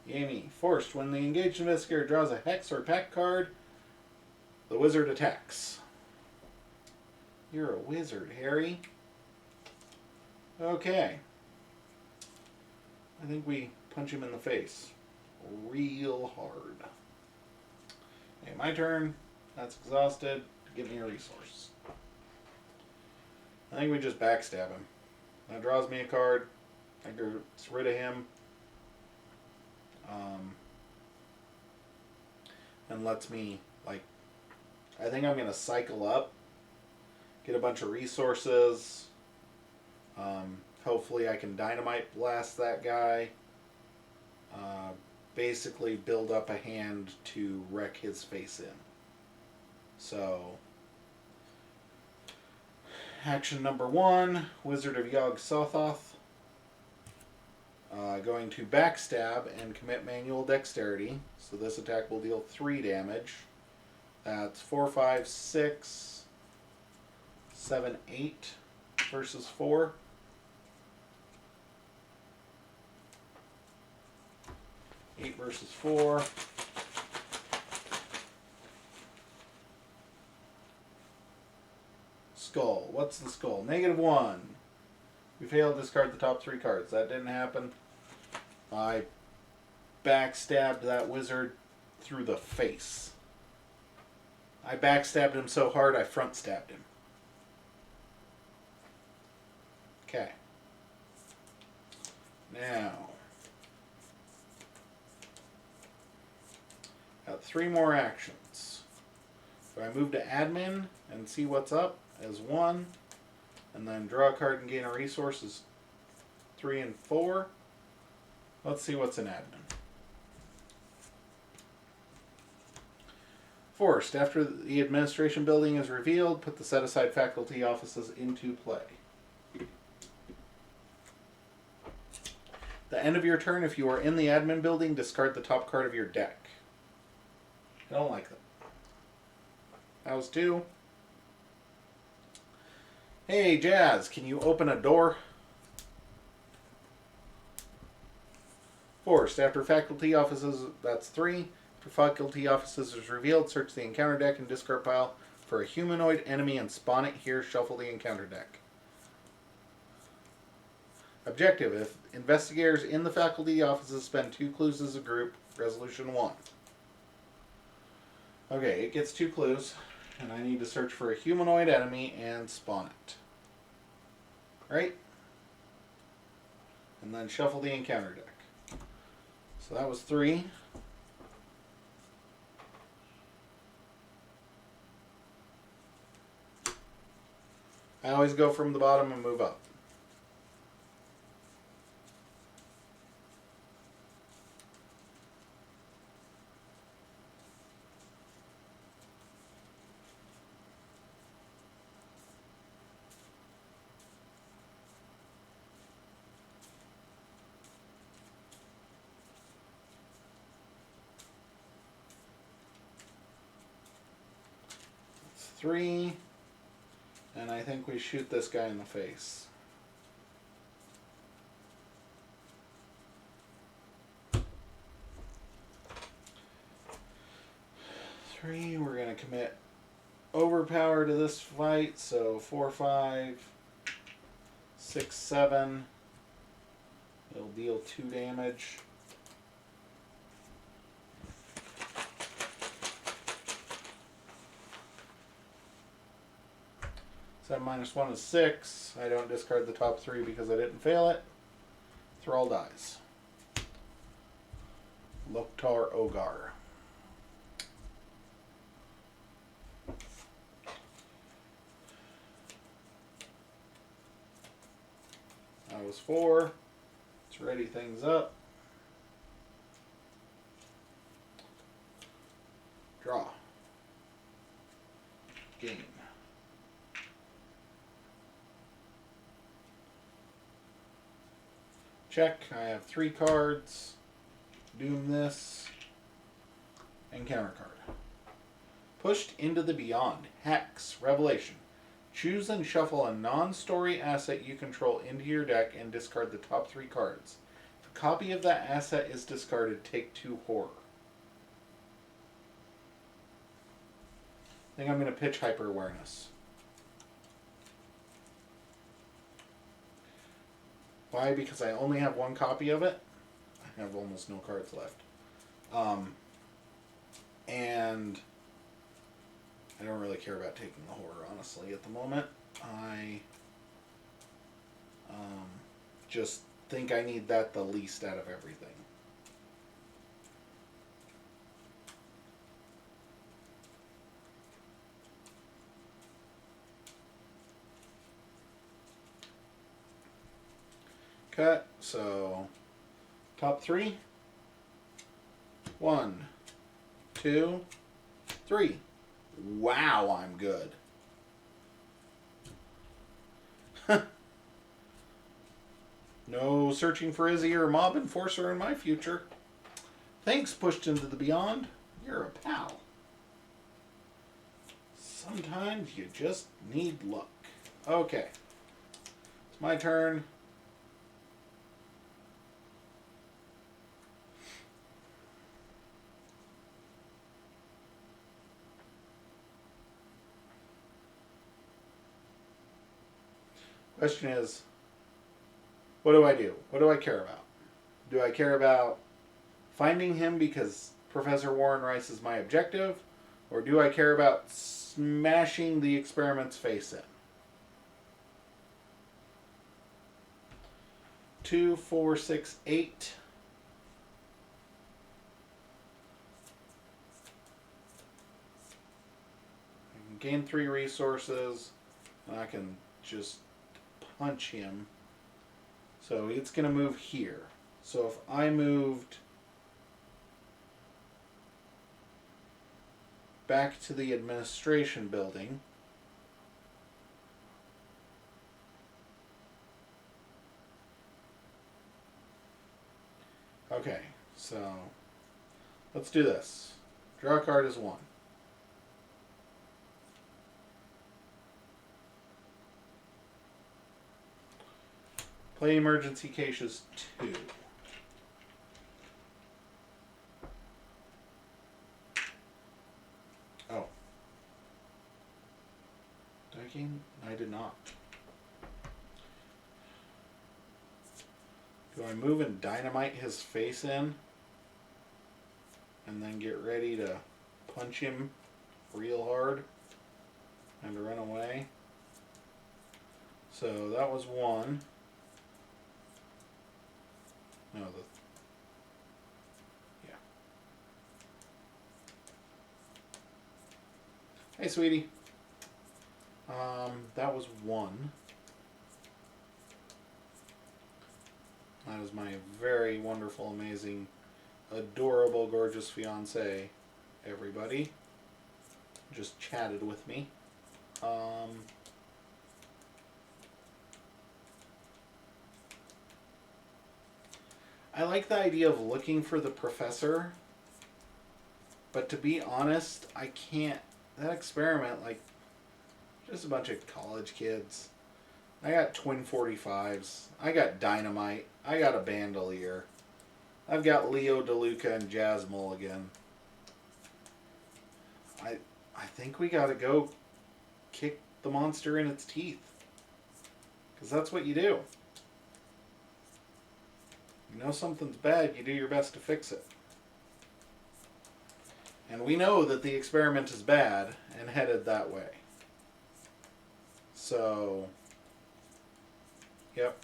Yami. Forced. When the engaged investigator draws a hex or pact card, The wizard attacks. You're a wizard, Harry. Okay. I think we punch him in the face real hard. Okay, my turn. That's exhausted. Give me a resource. I think we just backstab him. That draws me a card. I gets rid of him. And lets me, like, I think I'm going to cycle up. Get a bunch of resources. Hopefully I can dynamite blast that guy. Basically build up a hand to wreck his face in. So, action number 1, Wizard of Yog-Sothoth. Going to backstab and commit manual dexterity. So this attack will deal 3 damage. That's 4, 5, 6, 7, 8 versus 4. Eight versus 4. Skull. What's the skull? -1. We failed to discard the top 3 cards. That didn't happen. I backstabbed that wizard through the face. I backstabbed him so hard I front stabbed him. Okay. Now. Got 3 more actions. So I move to admin and see what's up as 1. And then draw a card and gain a resource is 3 and 4. Let's see what's in admin. Forced. After the administration building is revealed, put the set-aside faculty offices into play. The end of your turn, if you are in the admin building, discard the top card of your deck. I don't like them. That was 2. Hey, Jazz, can you open a door? Forced. After faculty offices, that's 3. After faculty offices is revealed, search the encounter deck and discard pile for a humanoid enemy and spawn it here. Shuffle the encounter deck. Objective. If investigators in the faculty offices spend 2 clues as a group, resolution 1. Okay, it gets 2 clues, and I need to search for a humanoid enemy and spawn it. Right? And then shuffle the encounter deck. So that was 3. I always go from the bottom and move up. That's 3. And I think we shoot this guy in the face. Three, we're going to commit overpower to this fight, so 4, 5, 6, 7. It'll deal 2 damage. Seven minus 1 is 6. I don't discard the top 3 because I didn't fail it. Thrall dies. Loktar Ogar. That was 4. Let's ready things up. Draw. Game. Check. I have 3 cards. Doom this. Encounter card. Pushed into the beyond. Hex. Revelation. Choose and shuffle a non-story asset you control into your deck and discard the top 3 cards. If a copy of that asset is discarded, take 2 horror. think I'm going to pitch Hyper Awareness. Why? Because I only have one copy of it. I have almost no cards left. And I don't really care about taking the horror, honestly, at the moment. I just think I need that the least out of everything. Cut. So, top 3. 1, 2, 3. Wow, I'm good. No searching for Izzy or Mob Enforcer in my future. Thanks, Pushed into the Beyond. You're a pal. Sometimes you just need luck. Okay. It's my turn. Question is, what do I do? What do I care about? Do I care about finding him because Professor Warren Rice is my objective? Or do I care about smashing the experiment's face in? 2, 4, 6, 8. I can gain 3 resources, and I can just punch him. So it's going to move here. So if I moved back to the administration building, okay, so let's do this. Draw a card as 1. Play emergency caches 2. Oh. Did I gain? I did not. Do I move and dynamite his face in? And then get ready to punch him real hard and run away? So that was 1. No, yeah. Hey, sweetie. That was 1. That is my very wonderful, amazing, adorable, gorgeous fiance. Everybody just chatted with me. I like the idea of looking for the professor, but to be honest, I can't. That experiment, like, just a bunch of college kids. I got twin 45s. I got dynamite. I got a bandolier. I've got Leo DeLuca and Jazz Mulligan. I think we gotta go kick the monster in its teeth. Because that's what you do. You know something's bad, you do your best to fix it. And we know that the experiment is bad and headed that way. So, yep.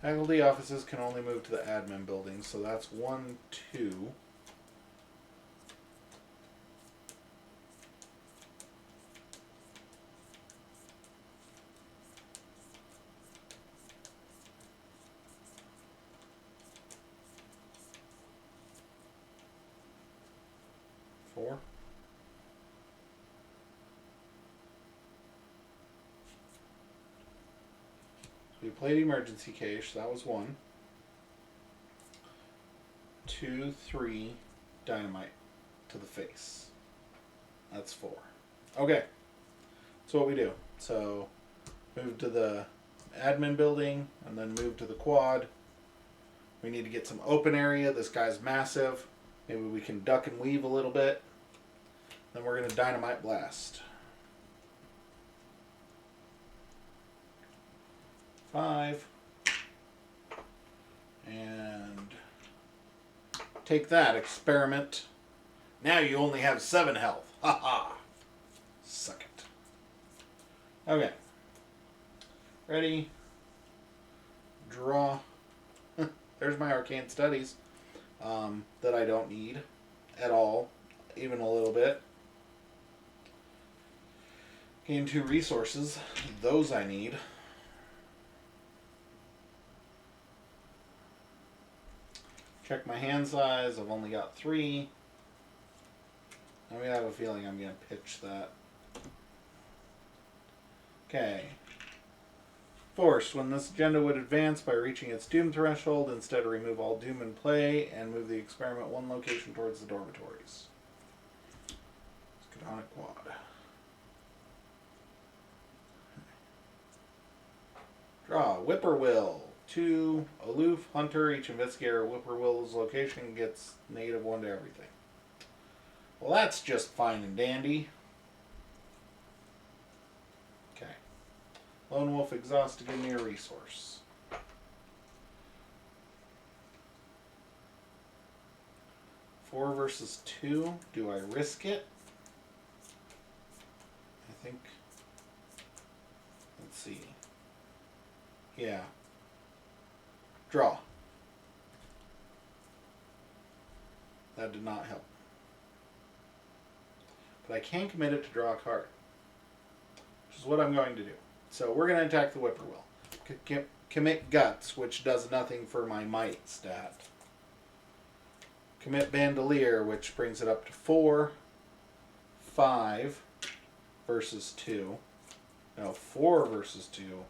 Faculty offices can only move to the admin building, so that's 1, 2. We played emergency cache, that was 1. 2, 3, dynamite to the face. That's 4. Okay, that's what we do. So, move to the admin building, and then move to the quad. We need to get some open area. This guy's massive. Maybe we can duck and weave a little bit. Then we're going to Dynamite Blast. 5. And take that, Experiment. Now you only have 7 health. Ha ha. Suck it. Okay. Ready. Draw. There's my Arcane Studies that I don't need at all, even a little bit. Gain 2 resources. Those I need. Check my hand size. I've only got 3. I have a feeling I'm going to pitch that. Okay. Force. When this agenda would advance by reaching its doom threshold, instead remove all doom in play and move the experiment 1 location towards the dormitories. Skadonic Quad. Draw. Whippoorwill. 2. Aloof. Hunter. Each investigator at Whippoorwill's location gets -1 to everything. Well, that's just fine and dandy. Okay. Lone Wolf Exhaust to give me a resource. Four versus 2. Do I risk it? I think. Let's see. Yeah. Draw. That did not help. But I can commit it to draw a card, which is what I'm going to do. So we're going to attack the Whippoorwill. Commit Guts, which does nothing for my Might stat. Commit Bandolier, which brings it up to 4. 5 versus 2. No, 4 versus 2.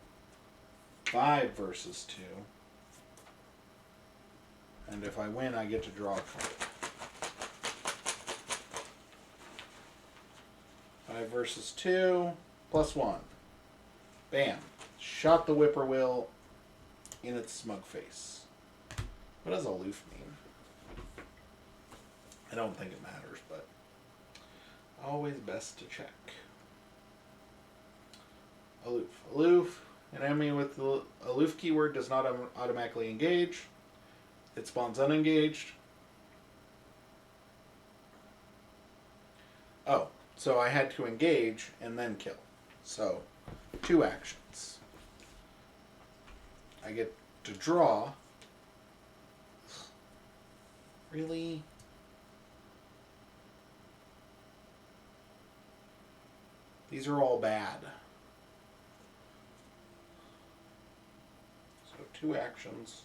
5 versus 2. And if I win, I get to draw a card. 5 versus 2, +1. Bam. Shot the Whippoorwill in its smug face. What does aloof mean? I don't think it matters, but always best to check. Aloof. Aloof. An enemy with the aloof keyword does not automatically engage. It spawns unengaged. Oh. So I had to engage and then kill. So, 2 actions. I get to draw. Really? These are all bad. So 2 actions.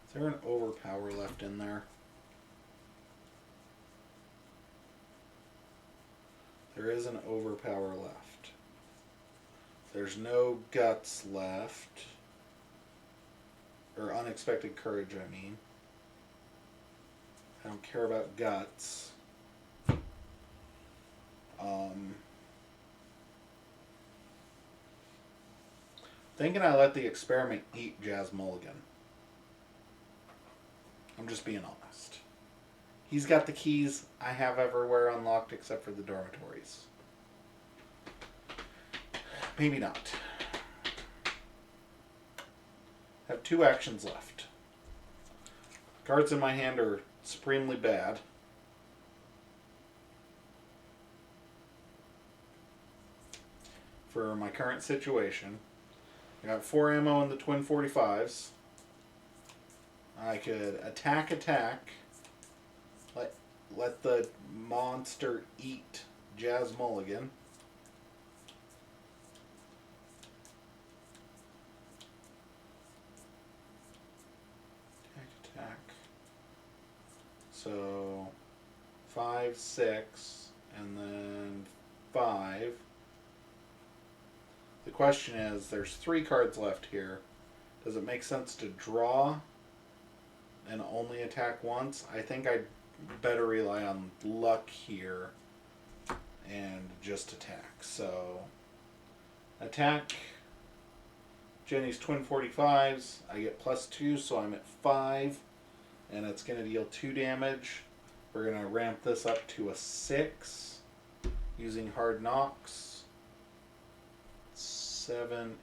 Is there an overpower left in there? There is an overpower left. There's no guts left. Or unexpected courage, I mean. I don't care about guts. Thinking I let the experiment eat Jazz Mulligan. I'm just being honest. He's got the keys I have everywhere unlocked except for the dormitories. Maybe not. Have 2 actions left. Cards in my hand are supremely bad. For my current situation. I got 4 ammo in the twin 45s. I could attack, let the monster eat Jazz Mulligan. Attack. So 5, 6, and then 5. The question is, there's 3 cards left here. Does it make sense to draw and only attack once? I think I'd better rely on luck here and just attack. So, attack, Jenny's twin 45s. I get +2, so I'm at 5. And it's going to deal 2 damage. We're going to ramp this up to a 6 using hard knocks. 7.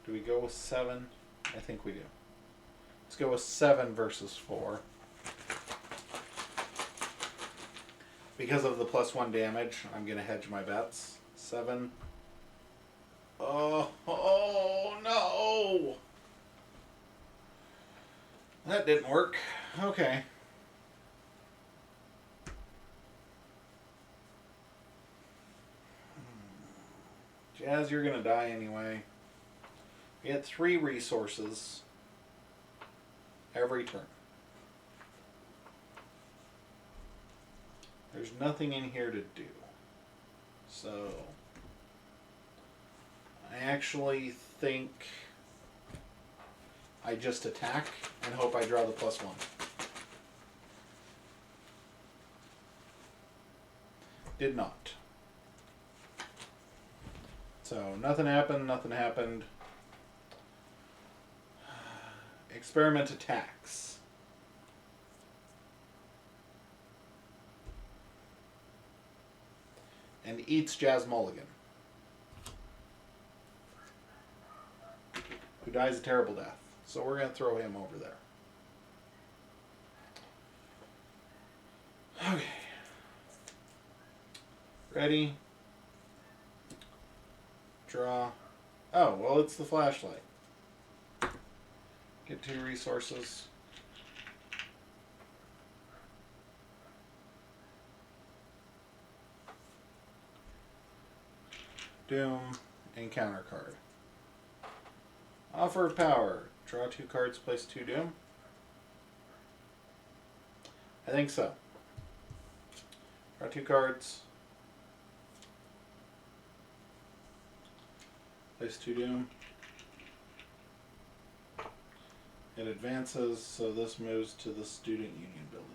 Do we go with 7? I think we do. Let's go with 7 versus 4. Because of the +1 damage, I'm going to hedge my bets. 7. Oh no! That didn't work. Okay. Jazz, you're going to die anyway. You get 3 resources every turn. There's nothing in here to do. So, I actually think I just attack and hope I draw the +1. Did not. So, nothing happened. Experiment attacks. And eats Jazz Mulligan, who dies a terrible death. So we're going to throw him over there. Okay. Ready. Draw. Oh, well, it's the flashlight. Get 2 resources. Doom, encounter card. Offer of power. Draw 2 cards, place 2 Doom. I think so. Draw 2 cards. Place 2 Doom. It advances, so this moves to the Student Union building.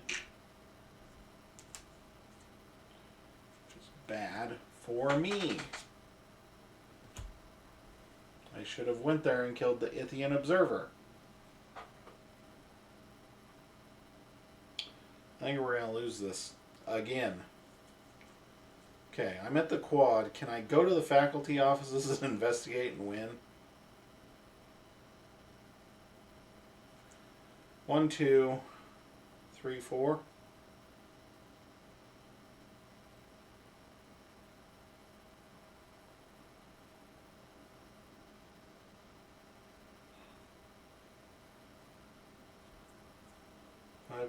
Which is bad for me. I should have went there and killed the Ithian Observer. I think we're going to lose this again. Okay, I'm at the quad. Can I go to the faculty offices and investigate and win? 1, 2, 3, 4.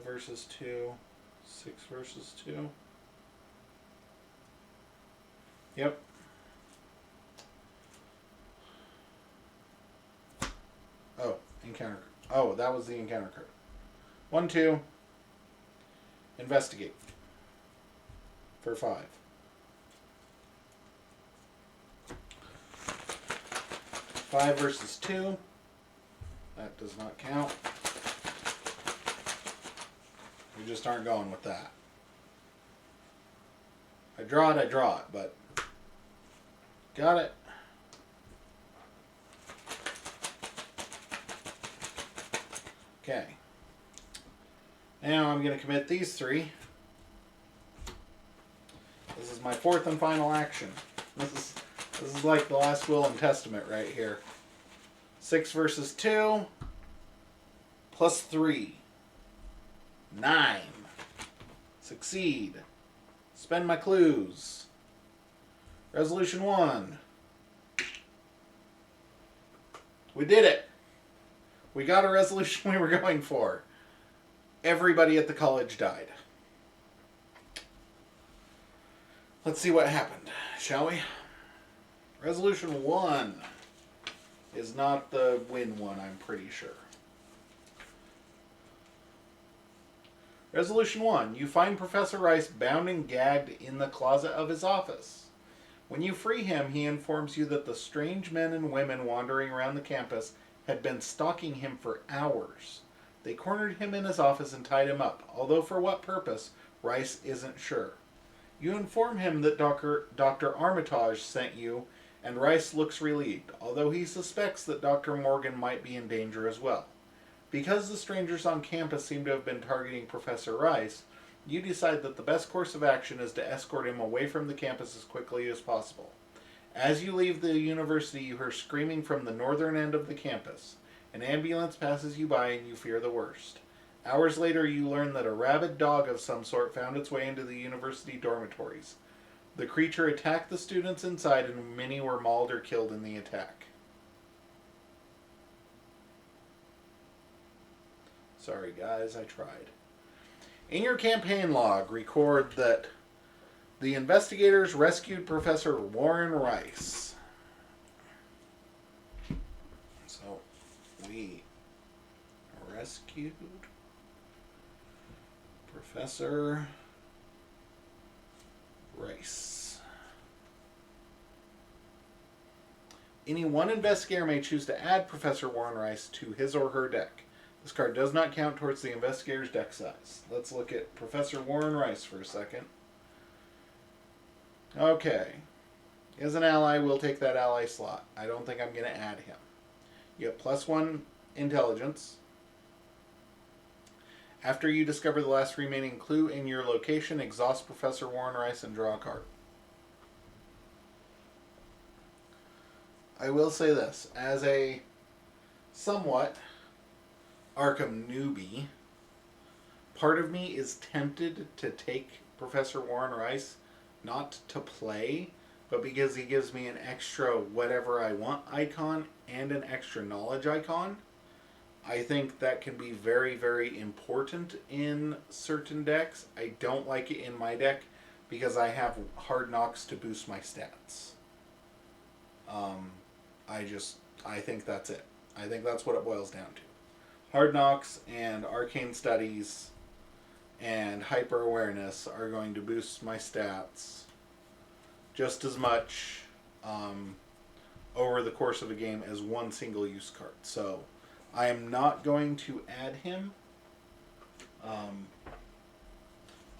Versus 2, 6 versus 2. Yep. Oh, encounter. Oh, that was the encounter card. 1, 2. Investigate. For 5. 5 versus 2. That does not count. We just aren't going with that. I draw it, but got it. Okay. Now I'm going to commit these 3. This is my 4th and final action. This is like the last will and testament right here. 6 versus 2 plus 3. 9. Succeed. Spend my clues. Resolution 1. We did it. We got a resolution we were going for. Everybody at the college died. Let's see what happened, shall we? Resolution 1 is not the win one, I'm pretty sure. Resolution 1. You find Professor Rice bound and gagged in the closet of his office. When you free him, he informs you that the strange men and women wandering around the campus had been stalking him for hours. They cornered him in his office and tied him up, although for what purpose, Rice isn't sure. You inform him that Dr. Armitage sent you and Rice looks relieved, although he suspects that Dr. Morgan might be in danger as well. Because the strangers on campus seem to have been targeting Professor Rice, you decide that the best course of action is to escort him away from the campus as quickly as possible. As you leave the university, you hear screaming from the northern end of the campus. An ambulance passes you by and you fear the worst. Hours later, you learn that a rabid dog of some sort found its way into the university dormitories. The creature attacked the students inside and many were mauled or killed in the attack. Sorry guys, I tried. In your campaign log, record that the investigators rescued Professor Warren Rice. So, we rescued Professor Rice. Any one investigator may choose to add Professor Warren Rice to his or her deck. This card does not count towards the investigator's deck size. Let's look at Professor Warren Rice for a second. Okay. As an ally, we'll take that ally slot. I don't think I'm going to add him. You have +1 intelligence. After you discover the last remaining clue in your location, exhaust Professor Warren Rice and draw a card. I will say this. As a somewhat Arkham newbie, part of me is tempted to take Professor Warren Rice, not to play, but because he gives me an extra whatever I want icon and an extra knowledge icon. I think that can be very, very important in certain decks. I don't like it in my deck because I have Hard Knocks to boost my stats. I think that's it. I think that's what it boils down to. Hard Knocks and Arcane Studies and Hyper Awareness are going to boost my stats just as much over the course of a game as one single use card. So I am not going to add him.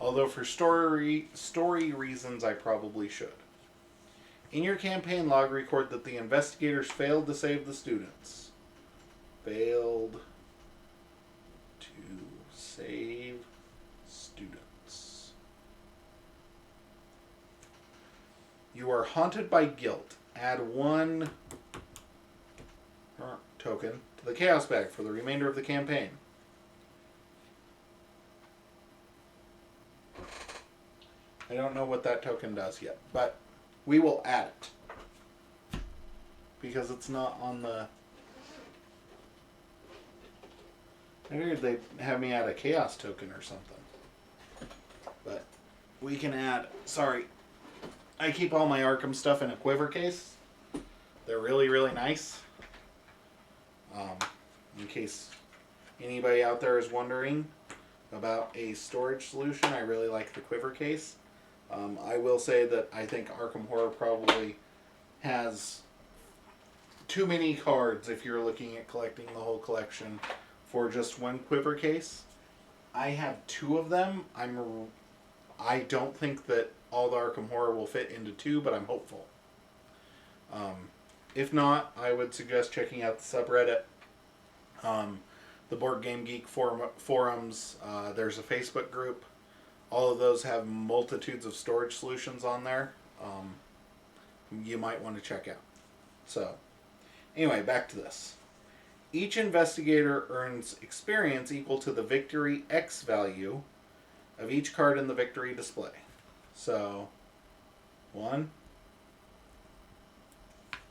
Although for story reasons I probably should. In your campaign log, record that the investigators failed to save the students. Failed to save students. You are haunted by guilt. Add 1 token to the chaos bag for the remainder of the campaign. I don't know what that token does yet, but we will add it because it's not on the... I figured they'd have me add a chaos token or something. But we can add... Sorry. I keep all my Arkham stuff in a quiver case. They're really, really nice. In case anybody out there is wondering about a storage solution, I really like the quiver case. I will say that I think Arkham Horror probably has too many cards if you're looking at collecting the whole collection for just one quiver case. I have 2 of them. I don't think that all the Arkham Horror will fit into 2, but I'm hopeful. If not, I would suggest checking out the subreddit, the Board Game Geek forums. There's a Facebook group. All of those have multitudes of storage solutions on there. You might want to check out. So, anyway, back to this. Each investigator earns experience equal to the victory X value of each card in the victory display. So, 1.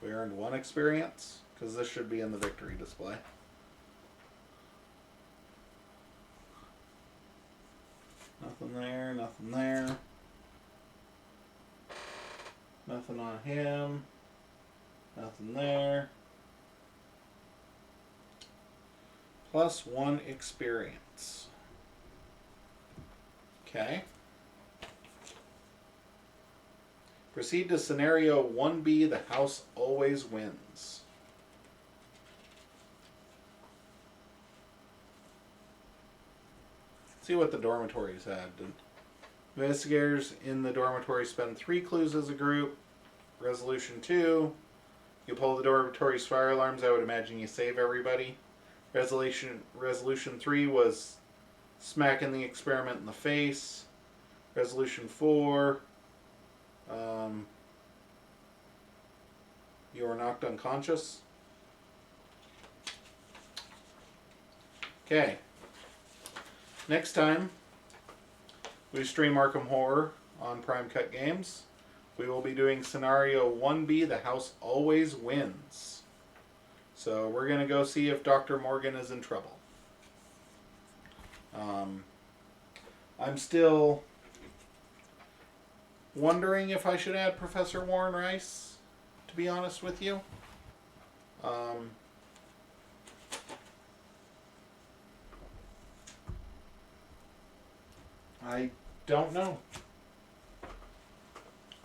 We earned 1 experience, because this should be in the victory display. Nothing there, nothing there. Nothing on him. Nothing there. +1 experience. Okay. Proceed to scenario 1B, the house always wins. See what the dormitories had. Investigators in the dormitory spend 3 clues as a group. Resolution 2, you pull the dormitory's fire alarms. I would imagine you save everybody. Resolution 3 was smacking the experiment in the face. Resolution 4, you were knocked unconscious. Okay. Next time we stream Arkham Horror on PrimeCutGames, we will be doing Scenario 1B, The House Always Wins. So we're going to go see if Dr. Morgan is in trouble. I'm still wondering if I should add Professor Warren Rice, to be honest with you. I don't know.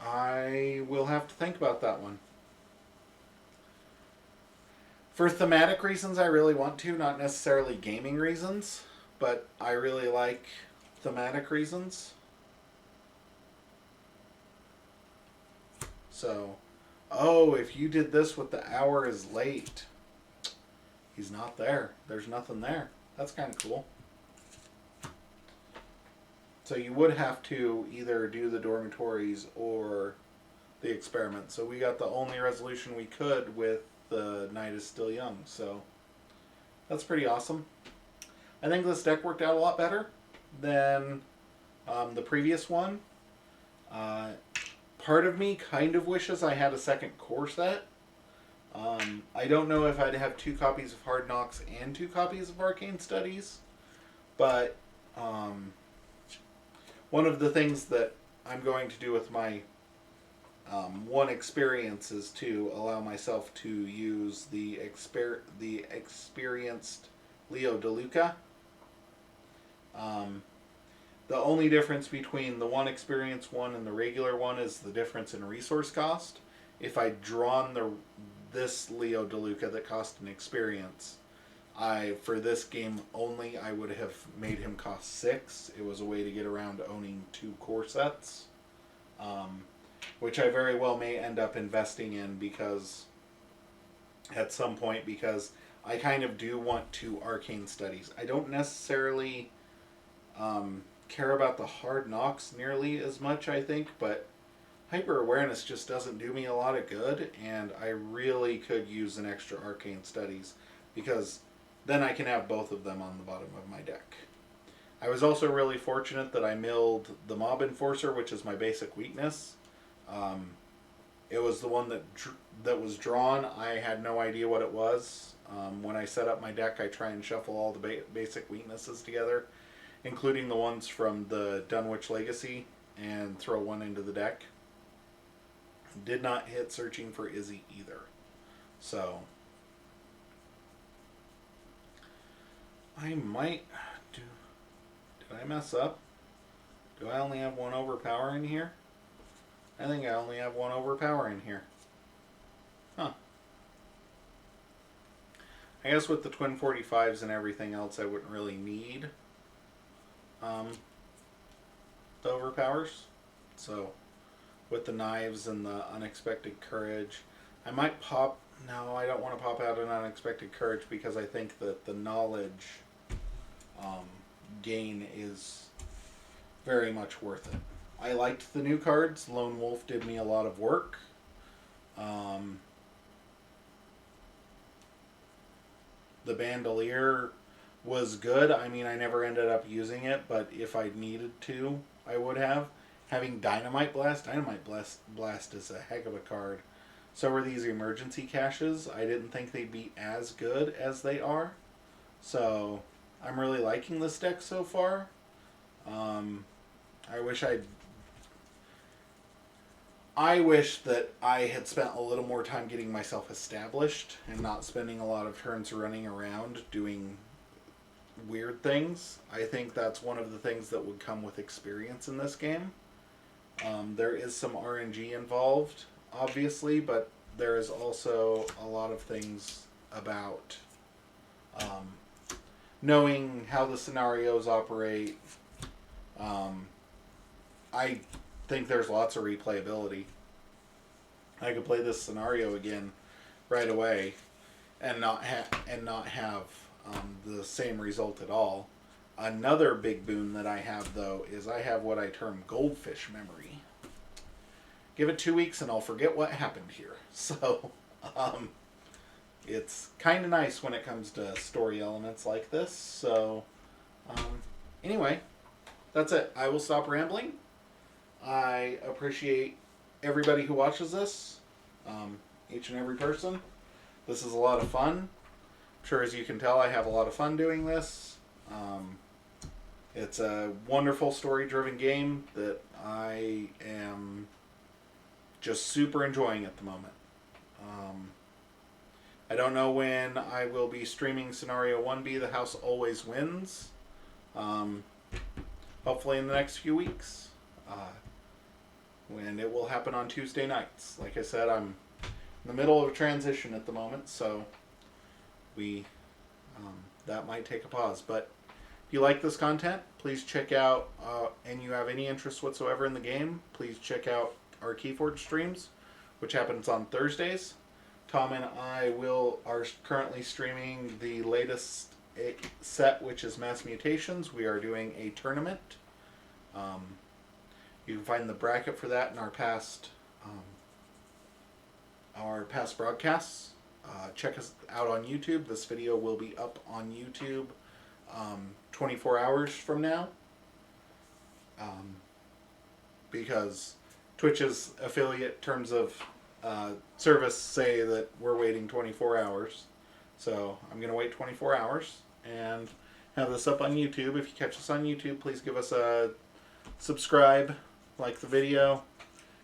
I will have to think about that one. For thematic reasons, I really want to, not necessarily gaming reasons, but I really like thematic reasons. So, oh, if you did this with the hour is late. He's not there. There's nothing there. That's kind of cool. So you would have to either do the dormitories or the experiment. So we got the only resolution we could with the night is still young. So that's pretty awesome. I think this deck worked out a lot better than the previous one. Part of me kind of wishes I had a second core set. I don't know if I'd have 2 copies of Hard Knocks and 2 copies of Arcane Studies, but one of the things that I'm going to do with my one experience is to allow myself to use the experienced Leo DeLuca. The only difference between the one experienced one and the regular one is the difference in resource cost. If I'd drawn this Leo DeLuca that cost an experience, for this game only, I would have made him cost 6. It was a way to get around owning 2 core sets, which I very well may end up investing in at some point, because I kind of do want 2 Arcane Studies. I don't necessarily care about the Hard Knocks nearly as much, I think, but Hyper Awareness just doesn't do me a lot of good, and I really could use an extra Arcane Studies, because then I can have both of them on the bottom of my deck. I was also really fortunate that I milled the Mob Enforcer, which is my basic weakness. It was the one that was drawn. I had no idea what it was. When I set up my deck, I try and shuffle all the basic weaknesses together, including the ones from the Dunwich Legacy, and throw one into the deck. Did not hit searching for Izzy either. So I might do... Did I mess up? Do I only have 1 overpower in here? I think I only have 1 overpower in here. Huh. I guess with the twin 45s and everything else, I wouldn't really need the overpowers. So with the knives and the unexpected courage, I might pop... No, I don't want to pop out an unexpected courage, because I think that the knowledge gain is very much worth it. I liked the new cards. Lone Wolf did me a lot of work. The Bandolier was good. I mean, I never ended up using it, but if I needed to, I would have. Having Dynamite Blast is a heck of a card. So are these emergency caches. I didn't think they'd be as good as they are. So I'm really liking this deck so far. I wish that I had spent a little more time getting myself established and not spending a lot of turns running around doing weird things. I think that's one of the things that would come with experience in this game. There is some RNG involved, obviously, but there is also a lot of things about knowing how the scenarios operate. I think there's lots of replayability. I could play this scenario again right away and not have the same result at all. Another big boon that I have, though, is I have what I term goldfish memory. Give it 2 weeks and I'll forget what happened here. So, it's kind of nice when it comes to story elements like this. So, anyway, that's it. I will stop rambling. I appreciate everybody who watches this, each and every person. This is a lot of fun. I'm sure, as you can tell, I have a lot of fun doing this. It's a wonderful story-driven game that I am just super enjoying at the moment. I don't know when I will be streaming Scenario 1B, The House Always Wins. Hopefully in the next few weeks. When it will happen on Tuesday nights. Like I said, I'm in the middle of a transition at the moment, so that might take a pause. But if you like this content, please check out, and you have any interest whatsoever in the game, please check out our Keyforge streams, which happens on Thursdays. Tom and I are currently streaming the latest set, which is Mass Mutations. We are doing a tournament. You can find the bracket for that in our past broadcasts. Check us out on YouTube. This video will be up on YouTube 24 hours from now, because Twitch's affiliate terms of service say that we're waiting 24 hours. So I'm going to wait 24 hours and have this up on YouTube. If you catch us on YouTube, please give us a subscribe, like the video,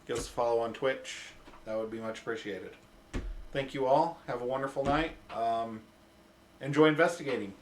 give us a follow on Twitch. That would be much appreciated. Thank you all. Have a wonderful night. Enjoy investigating.